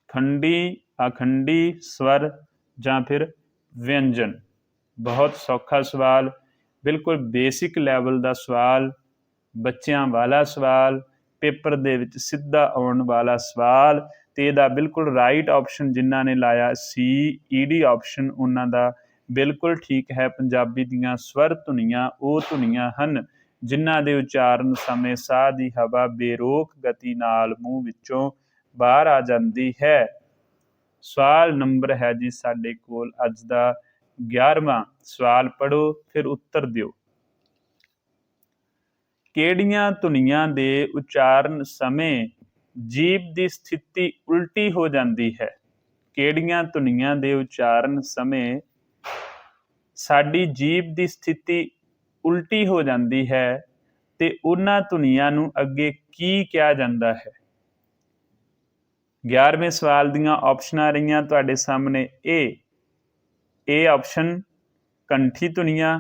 [SPEAKER 1] खंडी, अखंडी, स्वर जां फिर व्यंजन। बहुत सौखा सवाल, बिल्कुल बेसिक लैवल का सवाल, बच्चों वाला सवाल, पेपर दे विच सिद्धा आउण वाला सवाल। ते इहदा बिल्कुल राइट ऑप्शन जिन्हां ने लाया सी ईडी ऑप्शन उन्हां दा बिल्कुल ठीक है। पंजाबी दीआं स्वर धुनियां ਉਹ ਧੁਨੀਆਂ ਹਨ ਜਿਨ੍ਹਾਂ ਦੇ ਉਚਾਰਨ ਸਮੇਂ ਸਾਹ ਦੀ ਹਵਾ ਬੇਰੋਕ ਗਤੀ ਨਾਲ ਮੂੰਹ ਵਿੱਚੋਂ ਬਾਹਰ ਆ ਜਾਂਦੀ ਹੈ। ਸਵਾਲ ਨੰਬਰ ਹੈ ਜੀ ਸਾਡੇ ਕੋਲ ਅੱਜ ਦਾ 11ਵਾਂ ਸਵਾਲ। ਪੜ੍ਹੋ ਫਿਰ ਉੱਤਰ ਦਿਓ। ਕਿਹੜੀਆਂ ਧੁਨੀਆਂ ਦੇ ਉਚਾਰਨ ਸਮੇਂ ਜੀਭ ਦੀ ਸਥਿਤੀ ਉਲਟੀ ਹੋ ਜਾਂਦੀ ਹੈ? ਕਿਹੜੀਆਂ ਧੁਨੀਆਂ ਦੇ ਉਚਾਰਨ ਸਮੇਂ ਸਾਡੀ ਜੀਭ ਦੀ ਸਥਿਤੀ ਉਲਟੀ ਹੋ ਜਾਂਦੀ ਹੈ ਤੇ ਉਹਨਾਂ ਧੁਨੀਆਂ ਨੂੰ ਅੱਗੇ ਕੀ ਕਿਹਾ ਜਾਂਦਾ ਹੈ? 11ਵੇਂ ਸਵਾਲ ਦੀਆਂ ਆਪਸ਼ਨਾਂ ਰਹੀਆਂ ਤੁਹਾਡੇ ਸਾਹਮਣੇ। ਏ ਆਪਸ਼ਨ ਕੰਠੀ ਧੁਨੀਆਂ,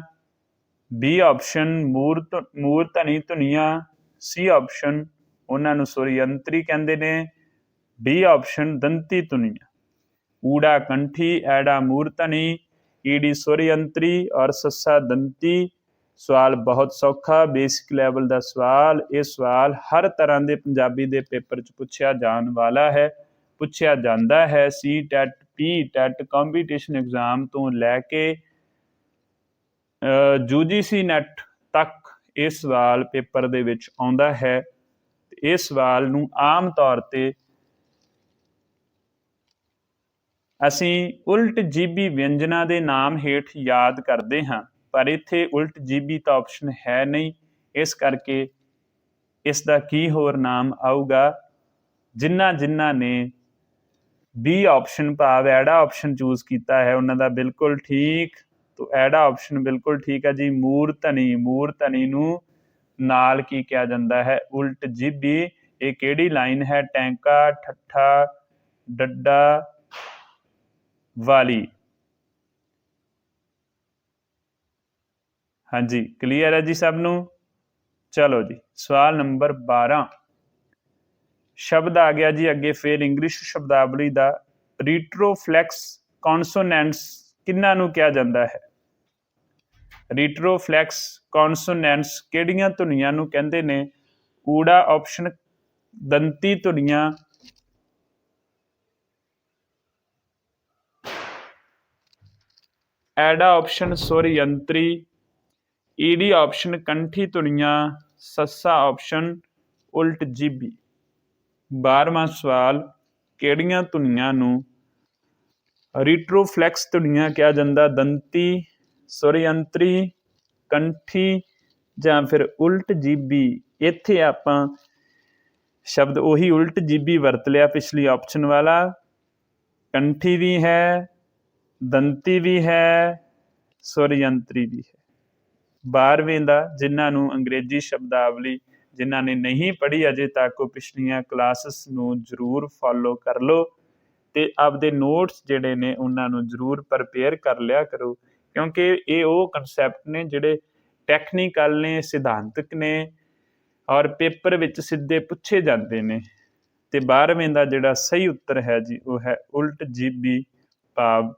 [SPEAKER 1] ਬੀ ਆਪਸ਼ਨ ਮੂਰਧਨੀ ਧੁਨੀਆਂ, ਸੀ ਆਪਸ਼ਨ ਉਹਨਾਂ ਨੂੰ ਸੁਰ ਯੰਤਰੀ ਕਹਿੰਦੇ ਨੇ, ਡੀ ਆਪਸ਼ਨ ਦੰਤੀ ਧੁਨੀਆਂ। ਊੜਾ ਕੰਠੀ, ਐੜਾ ਮੂਰਧਨੀ, ਈੜੀ ਸੁਰ ਯੰਤਰੀ ਔਰ ਸੱਸਾ ਦੰਤੀ। ਸਵਾਲ ਬਹੁਤ ਸੌਖਾ, ਬੇਸਿਕ ਲੈਵਲ ਦਾ ਸਵਾਲ। ਇਹ ਸਵਾਲ ਹਰ ਤਰ੍ਹਾਂ ਦੇ ਪੰਜਾਬੀ ਦੇ ਪੇਪਰ 'ਚ ਪੁੱਛਿਆ ਜਾਣ ਵਾਲਾ ਹੈ, ਪੁੱਛਿਆ ਜਾਂਦਾ ਹੈ। ਸੀ ਟੈਟ, ਪੀ ਟੈਟ ਕੰਪੀਟੀਸ਼ਨ ਐਗਜ਼ਾਮ ਤੋਂ ਲੈ ਕੇ UGC ਨੈਟ ਤੱਕ ਇਹ ਸਵਾਲ ਪੇਪਰ ਦੇ ਵਿੱਚ ਆਉਂਦਾ ਹੈ। ਇਹ ਸਵਾਲ ਨੂੰ ਆਮ ਤੌਰ 'ਤੇ ਅਸੀਂ ਉਲਟ ਜੀਬੀ ਵਿਅੰਜਨਾਂ ਦੇ ਨਾਮ ਹੇਠ ਯਾਦ ਕਰਦੇ ਹਾਂ, ਪਰ ਇੱਥੇ ਉਲਟ ਜੀਬੀ ਤਾਂ ਆਪਸ਼ਨ ਹੈ ਨਹੀਂ। ਇਸ ਕਰਕੇ ਇਸ ਦਾ ਕੀ ਹੋਰ ਨਾਮ ਆਊਗਾ? ਜਿਨ੍ਹਾਂ ਨੇ ਬੀ ਆਪਸ਼ਨ ਭਾਵ ਐੜਾ ਆਪਸ਼ਨ ਚੂਜ਼ ਕੀਤਾ ਹੈ ਉਹਨਾਂ ਦਾ ਬਿਲਕੁਲ ਠੀਕ। ਤੋ ਐੜਾ ਆਪਸ਼ਨ ਬਿਲਕੁਲ ਠੀਕ ਹੈ ਜੀ। ਮੂਰਧਨੀ ਨੂੰ ਨਾਲ ਕੀ ਕਿਹਾ ਜਾਂਦਾ ਹੈ? ਉਲਟ ਜੀਬੀ। ਇਹ ਕਿਹੜੀ ਲਾਈਨ ਹੈ? ਟੈਂਕਾ, ਠੱਠਾ, ਡੱਡਾ ਵਾਲੀ। ਹਾਂਜੀ ਕਲੀਅਰ ਹੈ ਜੀ ਸਭ ਨੂੰ? ਚਲੋ ਜੀ ਸਵਾਲ ਨੰਬਰ 12 ਸ਼ਬਦ ਆ ਗਿਆ ਜੀ ਅੱਗੇ ਫਿਰ ਇੰਗਲਿਸ਼ ਸ਼ਬਦਾਵਲੀ ਦਾ। ਰੀਟਰੋਫਲੈਕਸ ਕੌਨਸੋਨੈਂਟਸ ਕਿਹਨਾਂ ਨੂੰ ਕਿਹਾ ਜਾਂਦਾ ਹੈ? ਰੀਟਰੋਫਲੈਕਸ ਕੌਨਸੋਨੈਂਟਸ ਕਿਹੜੀਆਂ ਧੁਨੀਆਂ ਨੂੰ ਕਹਿੰਦੇ ਨੇ? ਊੜਾ ਆਪਸ਼ਨ ਦੰਤੀ ਧੁਨੀਆਂ, ਐੜਾ ਆਪਸ਼ਨ ਸੁਰ ਯੰਤਰੀ, ਈਡੀ ਆਪਸ਼ਨ ਕੰਠੀ ਧੁਨੀਆਂ, ਸੱਸਾ ਆਪਸ਼ਨ ਉਲਟ ਜੀਬੀ। 12ਵਾਂ ਸਵਾਲ ਕਿਹੜੀਆਂ ਧੁਨੀਆਂ ਨੂੰ ਰੀਟਰੋਫਲੈਕਸ ਧੁਨੀਆਂ ਕਿਹਾ ਜਾਂਦਾ? ਦੰਤੀ, ਸੁਰ ਯੰਤਰੀ, ਕੰਠੀ ਜਾਂ ਫਿਰ ਉਲਟ ਜੀਬੀ। ਇੱਥੇ ਆਪਾਂ ਸ਼ਬਦ ਉਹੀ ਉਲਟ ਜੀਬੀ ਵਰਤ ਲਿਆ ਪਿਛਲੀ ਆਪਸ਼ਨ ਵਾਲਾ। ਕੰਠੀ ਵੀ ਹੈ, ਦੰਤੀ ਵੀ ਹੈ, ਸੁਰ ਯੰਤਰੀ ਵੀ ਹੈ। 12ਵੇਂ ਦਾ ਜਿਨ੍ਹਾਂ ਨੂੰ ਅੰਗਰੇਜ਼ੀ ਸ਼ਬਦਾਵਲੀ ਜਿਨ੍ਹਾਂ ਨੇ ਨਹੀਂ ਪੜ੍ਹੀ ਅਜੇ ਤੱਕ ਉਹ ਪਿਛਲੀਆਂ ਕਲਾਸਿਸ ਨੂੰ ਜ਼ਰੂਰ ਫੋਲੋ ਕਰ ਲਓ ਅਤੇ ਆਪਦੇ ਨੋਟਸ ਜਿਹੜੇ ਨੇ ਉਹਨਾਂ ਨੂੰ ਜ਼ਰੂਰ ਪ੍ਰਪੇਅਰ ਕਰ ਲਿਆ ਕਰੋ, ਕਿਉਂਕਿ ਇਹ ਉਹ ਕਨਸੈਪਟ ਨੇ ਜਿਹੜੇ ਟੈਕਨੀਕਲ ਨੇ, ਸਿਧਾਂਤਕ ਨੇ ਔਰ ਪੇਪਰ ਵਿੱਚ ਸਿੱਧੇ ਪੁੱਛੇ ਜਾਂਦੇ ਨੇ। ਅਤੇ 12ਵੇਂ ਦਾ ਜਿਹੜਾ ਸਹੀ ਉੱਤਰ ਹੈ ਜੀ ਉਹ ਹੈ ਉਲਟ ਜੀਬੀ ਭਾਵ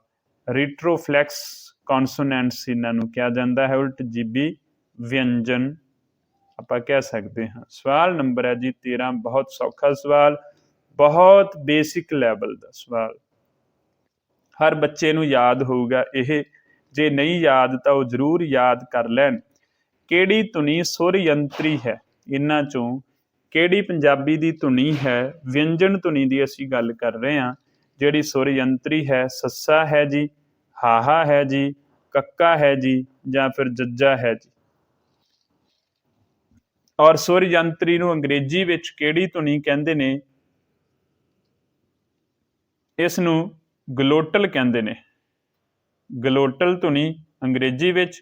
[SPEAKER 1] ਰੀਟਰੋਫਲੈਕਸ ਕੌਨਸੋਨੈਂਟਸ ਇਹਨਾਂ ਨੂੰ ਕਿਹਾ ਜਾਂਦਾ ਹੈ। ਉਲਟ ਜੀਬੀ ਵਿਅੰਜਨ ਆਪਾਂ ਕਹਿ ਸਕਦੇ ਹਾਂ। ਸਵਾਲ ਨੰਬਰ ਹੈ ਜੀ 13 ਬਹੁਤ ਸੌਖਾ ਸਵਾਲ, ਬਹੁਤ ਬੇਸਿਕ ਲੈਵਲ ਦਾ ਸਵਾਲ, ਹਰ ਬੱਚੇ ਨੂੰ ਯਾਦ ਹੋਊਗਾ ਇਹ। ਜੇ ਨਹੀਂ ਯਾਦ ਤਾਂ ਉਹ ਜ਼ਰੂਰ ਯਾਦ ਕਰ ਲੈਣ। ਕਿਹੜੀ ਧੁਨੀ ਸੁਰ ਯੰਤਰੀ ਹੈ? ਇਹਨਾਂ ਚੋਂ ਕਿਹੜੀ ਪੰਜਾਬੀ ਦੀ ਧੁਨੀ ਹੈ? ਵਿਅੰਜਨ ਧੁਨੀ ਦੀ ਅਸੀਂ ਗੱਲ ਕਰ ਰਹੇ ਹਾਂ। ਜਿਹੜੀ ਸੁਰ ਯੰਤਰੀ ਹੈ, ਸੱਸਾ ਹੈ ਜੀ, ਹਾਹਾ ਹੈ ਜੀ, ਕੱਕਾ ਹੈ ਜੀ ਜਾਂ ਫਿਰ ਜੱਜਾ ਹੈ ਜੀ। ਔਰ ਸੁਰ ਯੰਤਰੀ ਨੂੰ ਅੰਗਰੇਜ਼ੀ ਵਿੱਚ ਕਿਹੜੀ ਧੁਨੀ ਕਹਿੰਦੇ ਨੇ? ਇਸ ਨੂੰ ਗਲੋਟਲ ਕਹਿੰਦੇ ਨੇ। ਗਲੋਟਲ ਧੁਨੀ ਅੰਗਰੇਜ਼ੀ ਵਿੱਚ,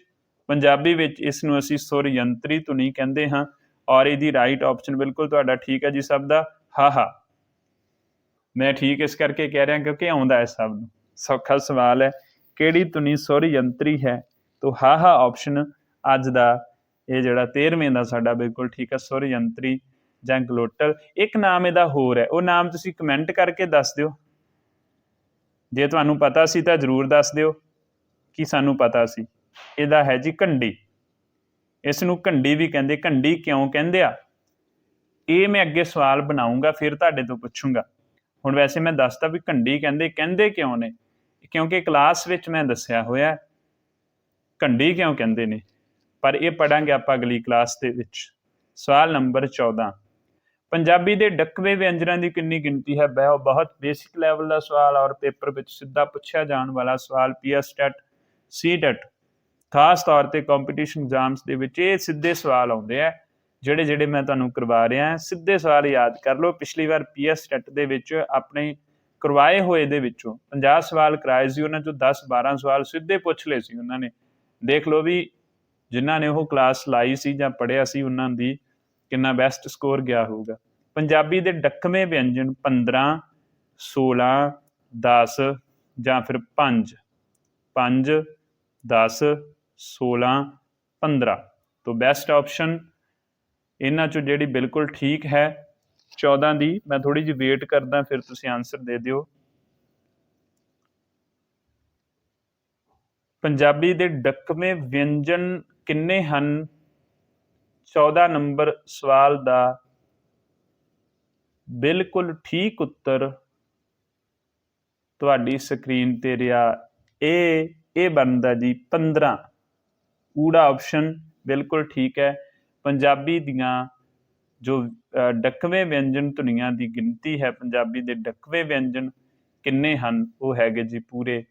[SPEAKER 1] ਪੰਜਾਬੀ ਵਿੱਚ ਇਸ ਨੂੰ ਅਸੀਂ ਸੁਰ ਯੰਤਰੀ ਧੁਨੀ ਕਹਿੰਦੇ ਹਾਂ। ਔਰ ਇਹਦੀ ਰਾਈਟ ਆਪਸ਼ਨ ਬਿਲਕੁਲ ਤੁਹਾਡਾ ਠੀਕ ਹੈ ਜੀ ਸਭ ਦਾ, ਹਾਹਾ। ਮੈਂ ਠੀਕ ਇਸ ਕਰਕੇ ਕਹਿ ਰਿਹਾ ਕਿਉਂਕਿ ਆਉਂਦਾ ਹੈ ਸਭ ਨੂੰ, ਸੌਖਾ ਸਵਾਲ ਹੈ। ਕਿਹੜੀ ਧੁਨੀ ਸੁਰ ਯੰਤਰੀ ਹੈ? ਤੋ ਹਾਹਾ ਆਪਸ਼ਨ ਅੱਜ ਦਾ ਇਹ ਜਿਹੜਾ 13ਵੇਂ ਦਾ ਸਾਡਾ ਬਿਲਕੁਲ ਠੀਕ ਹੈ, ਸੁਰ ਯੰਤਰੀ ਜਾਂ ਗਲੋਟਲ। ਇੱਕ ਨਾਮ ਇਹਦਾ ਹੋਰ ਹੈ, ਉਹ ਨਾਮ ਤੁਸੀਂ ਕਮੈਂਟ ਕਰਕੇ ਦੱਸ ਦਿਓ। ਜੇ ਤੁਹਾਨੂੰ ਪਤਾ ਸੀ ਤਾਂ ਜ਼ਰੂਰ ਦੱਸ ਦਿਓ ਕਿ ਸਾਨੂੰ ਪਤਾ ਸੀ। ਇਹਦਾ ਹੈ ਜੀ ਘੰਡੀ। ਇਸ ਨੂੰ ਘੰਡੀ ਵੀ ਕਹਿੰਦੇ। ਘੰਡੀ ਕਿਉਂ ਕਹਿੰਦੇ ਆ? ਇਹ ਮੈਂ ਅੱਗੇ ਸਵਾਲ ਬਣਾਉਂਗਾ, ਫਿਰ ਤੁਹਾਡੇ ਤੋਂ ਪੁੱਛੂੰਗਾ। ਹੁਣ ਵੈਸੇ ਮੈਂ ਦੱਸਤਾ ਵੀ ਘੰਡੀ ਕਹਿੰਦੇ ਕਿਉਂ ਨੇ, ਕਿਉਂਕਿ ਕਲਾਸ ਵਿੱਚ ਮੈਂ ਦੱਸਿਆ ਹੋਇਆ ਘੰਡੀ ਕਿਉਂ ਕਹਿੰਦੇ ਨੇ, ਪਰ ਇਹ ਪੜਾਂਗੇ ਆਪਾਂ ਅਗਲੀ ਕਲਾਸ ਦੇ ਵਿੱਚ। ਸਵਾਲ ਨੰਬਰ 14, ਪੰਜਾਬੀ ਦੇ ਢੱਕਵੇਂ ਵਿਅੰਜਨਾਂ ਦੀ ਕਿੰਨੀ ਗਿਣਤੀ ਹੈ? ਬਹੁਤ ਬੇਸਿਕ ਲੈਵਲ ਦਾ ਸਵਾਲ ਔਰ ਪੇਪਰ ਵਿੱਚ ਸਿੱਧਾ ਪੁੱਛਿਆ ਜਾਣ ਵਾਲਾ ਸਵਾਲ। PS ਟੈਟ, ਸੀ ਟੈਟ, ਖਾਸ ਤੌਰ ਤੇ ਕੰਪੀਟੀਸ਼ਨ ਐਗਜ਼ਾਮਸ ਦੇ ਵਿੱਚ ਇਹ ਸਿੱਧੇ ਸਵਾਲ ਆਉਂਦੇ ਆ, ਜਿਹੜੇ ਮੈਂ ਤੁਹਾਨੂੰ ਕਰਵਾ ਰਿਹਾ। ਸਿੱਧੇ ਸਵਾਲ ਯਾਦ ਕਰ ਲਓ। ਪਿਛਲੀ ਵਾਰ PS ਟੈਟ ਦੇ ਵਿੱਚ ਆਪਣੇ ਕਰਵਾਏ ਹੋਏ ਦੇ ਵਿੱਚੋਂ 50 ਸਵਾਲ ਕਰਾਏ ਸੀ, ਉਹਨਾਂ ਚੋਂ 10-12 ਸਵਾਲ ਸਿੱਧੇ ਪੁੱਛ ਲਏ ਸੀ ਉਹਨਾਂ ਨੇ। ਦੇਖ ਲਓ ਵੀ ਜਿਨ੍ਹਾਂ ਨੇ ਉਹ ਕਲਾਸ ਲਾਈ ਸੀ ਜਾਂ ਪੜ੍ਹਿਆ ਸੀ ਉਹਨਾਂ ਦੀ ਕਿੰਨਾ ਬੈਸਟ ਸਕੋਰ ਗਿਆ ਹੋਊਗਾ। ਪੰਜਾਬੀ ਦੇ ਢੱਕਵੇਂ ਵਿਅੰਜਨ 15, 16, 10 ਜਾਂ ਫਿਰ 5, 10, 16, 15 ਤੋਂ ਬੈਸਟ ਆਪਸ਼ਨ ਇਹਨਾਂ ਚੋਂ ਜਿਹੜੀ ਬਿਲਕੁਲ ਠੀਕ ਹੈ 14 ਦੀ। ਮੈਂ ਥੋੜੀ ਜਿਹੀ ਵੇਟ ਕਰਦਾ, ਫਿਰ ਤੁਸੀਂ ਆਨਸਰ ਦੇ ਦਿਓ। ਪੰਜਾਬੀ ਦੇ ਢੱਕਵੇਂ ਵਿਅੰਜਨ ਕਿੰਨੇ ਹਨ? 14 ਨੰਬਰ ਸਵਾਲ ਦਾ ਬਿਲਕੁਲ ਠੀਕ ਉੱਤਰ ਤੁਹਾਡੀ ਸਕਰੀਨ ਤੇ ਰਿਹਾ। ਇਹ ਬਣਦਾ ਜੀ 15। ਊੜਾ ਆਪਸ਼ਨ ਬਿਲਕੁਲ ਠੀਕ ਹੈ। ਪੰਜਾਬੀ ਦੀਆਂ ਜੋ ਢੱਕਵੇਂ ਵਿਅੰਜਨ ਧੁਨੀਆਂ ਦੀ ਗਿਣਤੀ ਹੈ, ਪੰਜਾਬੀ ਦੇ ਢੱਕਵੇਂ ਵਿਅੰਜਨ ਕਿੰਨੇ ਹਨ? ਉਹ ਹੈਗੇ ਜੀ ਪੂਰੇ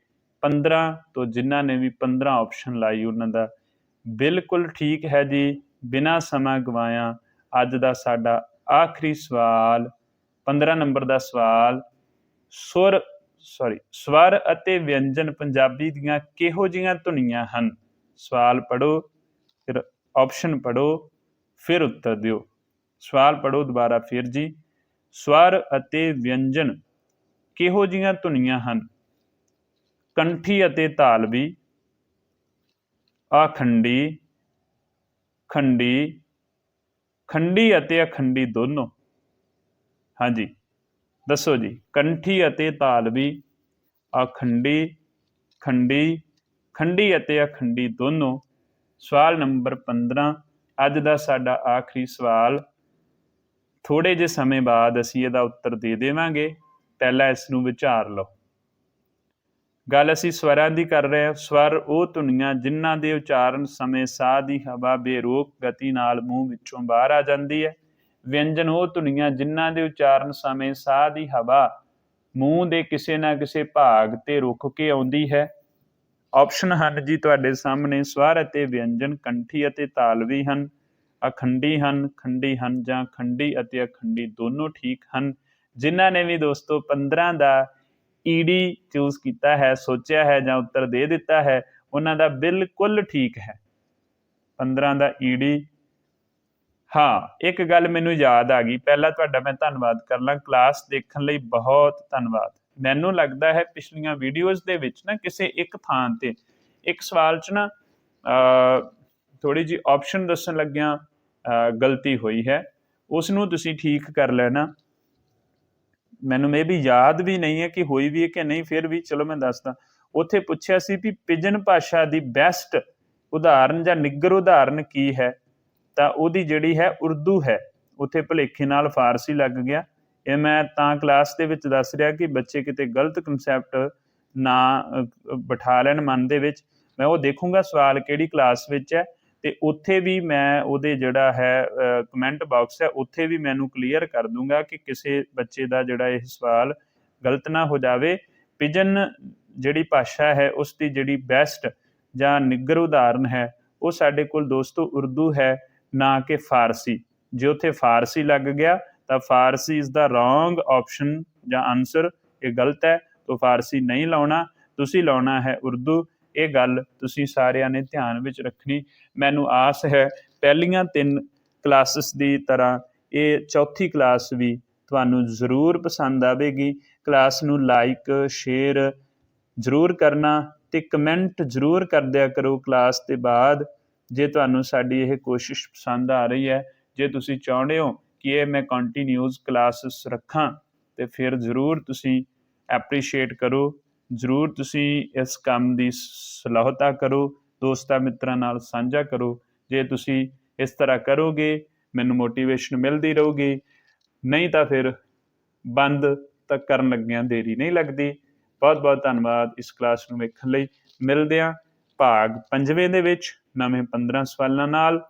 [SPEAKER 1] 15। ਤੋਂ ਜਿਨ੍ਹਾਂ ਨੇ ਵੀ 15 ਆਪਸ਼ਨ ਲਾਈ ਉਹਨਾਂ ਦਾ ਬਿਲਕੁਲ ਠੀਕ ਹੈ ਜੀ। ਬਿਨਾਂ ਸਮਾਂ ਗਵਾਇਆ ਅੱਜ ਦਾ ਸਾਡਾ ਆਖਰੀ ਸਵਾਲ, 15 ਨੰਬਰ ਦਾ ਸਵਾਲ। ਸਵਰ ਅਤੇ ਵਿਅੰਜਨ ਪੰਜਾਬੀ ਦੀਆਂ ਕਿਹੋ ਜਿਹੀਆਂ ਧੁਨੀਆਂ ਹਨ? ਸਵਾਲ ਪੜ੍ਹੋ, ਫਿਰ ਆਪਸ਼ਨ ਪੜ੍ਹੋ, ਫਿਰ ਉੱਤਰ ਦਿਓ। ਸਵਾਲ ਪੜ੍ਹੋ ਦੁਬਾਰਾ ਫਿਰ ਜੀ। ਸਵਰ ਅਤੇ ਵਿਅੰਜਨ ਕਿਹੋ ਜਿਹੀਆਂ ਧੁਨੀਆਂ ਹਨ? ਕੰਠੀ ਅਤੇ ਤਾਲਵੀ, ਆਖੰਡੀ, ਖੰਡੀ, ਖੰਡੀ ਅਤੇ ਅਖੰਡੀ ਦੋਨੋਂ। ਹਾਂਜੀ ਦੱਸੋ ਜੀ। ਕੰਠੀ ਅਤੇ ਤਾਲਵੀ, ਆਖੰਡੀ, ਖੰਡੀ, ਖੰਡੀ ਅਤੇ ਅਖੰਡੀ ਦੋਨੋਂ। ਸਵਾਲ ਨੰਬਰ 15 ਅੱਜ ਦਾ ਸਾਡਾ ਆਖਰੀ ਸਵਾਲ। ਥੋੜੇ ਜਿਹੇ ਸਮੇਂ ਬਾਅਦ ਅਸੀਂ ਇਹਦਾ ਉੱਤਰ ਦੇ ਦੇਵਾਂਗੇ, ਪਹਿਲਾਂ ਇਸ ਨੂੰ ਵਿਚਾਰ ਲਓ। ਗੱਲ ਅਸੀਂ ਸਵਰਾਂ ਦੀ ਕਰ ਰਹੇ ਹਾਂ। ਸਵਰ ਉਹ ਧੁਨੀਆਂ ਜਿਨ੍ਹਾਂ ਦੇ ਉਚਾਰਨ ਸਮੇਂ ਸਾਹ ਦੀ ਹਵਾ ਬੇਰੋਕ ਗਤੀ ਨਾਲ ਮੂੰਹ ਵਿੱਚੋਂ ਬਾਹਰ ਆ ਜਾਂਦੀ ਹੈ। ਵਿਅੰਜਨ ਉਹ ਧੁਨੀਆਂ ਜਿਨ੍ਹਾਂ ਦੇ ਉਚਾਰਨ ਸਮੇਂ ਸਾਹ ਦੀ ਹਵਾ ਮੂੰਹ ਦੇ ਕਿਸੇ ਨਾ ਕਿਸੇ ਭਾਗ ਤੇ ਰੁਕ ਕੇ ਆਉਂਦੀ ਹੈ। ਆਪਸ਼ਨ ਹਨ ਜੀ ਤੁਹਾਡੇ ਸਾਹਮਣੇ। ਸਵਰ ਅਤੇ ਵਿਅੰਜਨ ਕੰਠੀ ਅਤੇ ਤਾਲਵੀ ਹਨ, ਅਖੰਡੀ ਹਨ, ਖੰਡੀ ਹਨ, ਜਾਂ ਖੰਡੀ ਅਤੇ ਅਖੰਡੀ ਦੋਨੋਂ ਠੀਕ ਹਨ। ਜਿਨ੍ਹਾਂ ਨੇ ਵੀ ਦੋਸਤੋ 15 ਦਾ ਈਡੀ ਚੂਜ਼ ਕੀਤਾ ਹੈ, ਸੋਚਿਆ ਹੈ ਜਾਂ ਉੱਤਰ ਦੇ ਦਿੱਤਾ ਹੈ, ਉਹਨਾਂ ਦਾ ਬਿਲਕੁਲ ਠੀਕ ਹੈ 15 ਦਾ ਈਡੀ। ਹਾਂ, ਇੱਕ ਗੱਲ ਮੈਨੂੰ ਯਾਦ ਆ ਗਈ। ਪਹਿਲਾਂ ਤੁਹਾਡਾ ਮੈਂ ਧੰਨਵਾਦ ਕਰ ਲਾਂ, ਕਲਾਸ ਦੇਖਣ ਲਈ ਬਹੁਤ ਧੰਨਵਾਦ। ਮੈਨੂੰ ਲੱਗਦਾ ਹੈ ਪਿਛਲੀਆਂ ਵੀਡੀਓਜ਼ ਦੇ ਵਿੱਚ ਨਾ ਕਿਸੇ ਇੱਕ ਥਾਂ ਤੇ ਇੱਕ ਸਵਾਲ 'ਚ ਨਾ ਥੋੜ੍ਹੀ ਜਿਹੀ ਆਪਸ਼ਨ ਦੱਸਣ ਲੱਗਿਆਂ ਗਲਤੀ ਹੋਈ ਹੈ, ਉਸ ਨੂੰ ਤੁਸੀਂ ਠੀਕ ਕਰ ਲੈਣਾ। ਮੈਨੂੰ ਮੇ ਵੀ ਯਾਦ ਵੀ ਨਹੀਂ ਹੈ ਕਿ ਹੋਈ ਵੀ ਹੈ ਕਿ ਨਹੀਂ, ਫਿਰ ਵੀ ਚਲੋ ਮੈਂ ਦੱਸਦਾ। ਉੱਥੇ ਪੁੱਛਿਆ ਸੀ ਵੀ ਪਿਜਨ ਭਾਸ਼ਾ ਦੀ ਬੈਸਟ ਉਦਾਹਰਨ ਜਾਂ ਨਿੱਗਰ ਉਦਾਹਰਨ ਕੀ ਹੈ, ਤਾਂ ਉਹਦੀ ਜਿਹੜੀ ਹੈ ਉਰਦੂ ਹੈ। ਉੱਥੇ ਭੁਲੇਖੇ ਨਾਲ ਫਾਰਸੀ ਲੱਗ ਗਿਆ। ਇਹ ਮੈਂ ਤਾਂ ਕਲਾਸ ਦੇ ਵਿੱਚ ਦੱਸ ਰਿਹਾ ਕਿ ਬੱਚੇ ਕਿਤੇ ਗਲਤ ਕੰਸੈਪਟ ਨਾ ਬਿਠਾ ਲੈਣ ਮਨ ਦੇ ਵਿੱਚ। ਮੈਂ ਉਹ ਦੇਖੂੰਗਾ ਸਵਾਲ ਕਿਹੜੀ ਕਲਾਸ ਵਿੱਚ ਹੈ, ਅਤੇ ਉੱਥੇ ਵੀ ਮੈਂ ਉਹਦੇ ਜਿਹੜਾ ਹੈ ਕਮੈਂਟ ਬਾਕਸ ਹੈ ਉੱਥੇ ਵੀ ਮੈਨੂੰ ਕਲੀਅਰ ਕਰ ਦੂੰਗਾ ਕਿ ਕਿਸੇ ਬੱਚੇ ਦਾ ਜਿਹੜਾ ਇਹ ਸਵਾਲ ਗਲਤ ਨਾ ਹੋ ਜਾਵੇ। ਪਿਜਨ ਜਿਹੜੀ ਭਾਸ਼ਾ ਹੈ ਉਸ ਦੀ ਜਿਹੜੀ ਬੈਸਟ ਜਾਂ ਨਿੱਗਰ ਉਦਾਹਰਨ ਹੈ ਉਹ ਸਾਡੇ ਕੋਲ ਦੋਸਤੋ ਉਰਦੂ ਹੈ, ਨਾ ਕਿ ਫਾਰਸੀ। ਜੇ ਉੱਥੇ ਫਾਰਸੀ ਲੱਗ ਗਿਆ ਤਾਂ ਫਾਰਸੀ ਇਜ਼ ਦਾ ਰੋਂਗ ਆਪਸ਼ਨ ਜਾਂ ਆਨਸਰ, ਇਹ ਗਲਤ ਹੈ। ਤਾਂ ਫਾਰਸੀ ਨਹੀਂ ਲਾਉਣਾ, ਤੁਸੀਂ ਲਾਉਣਾ ਹੈ ਉਰਦੂ। ਇਹ ਗੱਲ ਤੁਸੀਂ ਸਾਰਿਆਂ ਨੇ ਧਿਆਨ ਵਿੱਚ ਰੱਖਣੀ। ਮੈਨੂੰ ਆਸ ਹੈ ਪਹਿਲੀਆਂ 3 ਕਲਾਸਿਸ ਦੀ ਤਰ੍ਹਾਂ ਇਹ ਚੌਥੀ ਕਲਾਸ ਵੀ ਤੁਹਾਨੂੰ ਜ਼ਰੂਰ ਪਸੰਦ ਆਵੇਗੀ। ਕਲਾਸ ਨੂੰ ਲਾਈਕ ਸ਼ੇਅਰ ਜ਼ਰੂਰ ਕਰਨਾ ਅਤੇ ਕਮੈਂਟ ਜ਼ਰੂਰ ਕਰ ਦਿਆ ਕਰੋ ਕਲਾਸ ਦੇ ਬਾਅਦ, ਜੇ ਤੁਹਾਨੂੰ ਸਾਡੀ ਇਹ ਕੋਸ਼ਿਸ਼ ਪਸੰਦ ਆ ਰਹੀ ਹੈ। ਜੇ ਤੁਸੀਂ ਚਾਹੁੰਦੇ ਹੋ ਕਿ ਇਹ ਮੈਂ ਕੰਟੀਨਿਊਸ ਕਲਾਸਿਸ ਰੱਖਾਂ ਤਾਂ ਫਿਰ ਜ਼ਰੂਰ ਤੁਸੀਂ ਐਪਰੀਸ਼ੀਏਟ ਕਰੋ, ਜ਼ਰੂਰ ਤੁਸੀਂ ਇਸ ਕੰਮ ਦੀ ਸਲਾਹਤਾ ਕਰੋ, ਦੋਸਤਾਂ ਮਿੱਤਰਾਂ ਨਾਲ ਸਾਂਝਾ ਕਰੋ। ਜੇ ਤੁਸੀਂ ਇਸ ਤਰ੍ਹਾਂ ਕਰੋਗੇ ਮੈਨੂੰ ਮੋਟੀਵੇਸ਼ਨ ਮਿਲਦੀ ਰਹੂਗੀ। ਨਹੀਂ ਤਾਂ ਫਿਰ ਬੰਦ ਤਾਂ ਕਰਨ ਲੱਗਿਆਂ ਦੇਰੀ ਨਹੀਂ ਲੱਗਦੀ। ਬਹੁਤ ਬਹੁਤ ਧੰਨਵਾਦ ਇਸ ਕਲਾਸ ਨੂੰ ਵੇਖਣ ਲਈ। ਮਿਲਦੇ ਹਾਂ ਭਾਗ 5ਵੇਂ ਦੇ ਵਿੱਚ ਨਵੇਂ 15 ਸਵਾਲਾਂ ਨਾਲ।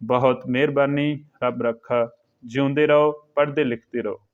[SPEAKER 1] ਬਹੁਤ ਮਿਹਰਬਾਨੀ। ਰੱਬ ਰੱਖਾ। ਜਿਉਂਦੇ ਰਹੋ, ਪੜ੍ਹਦੇ ਲਿਖਦੇ ਰਹੋ।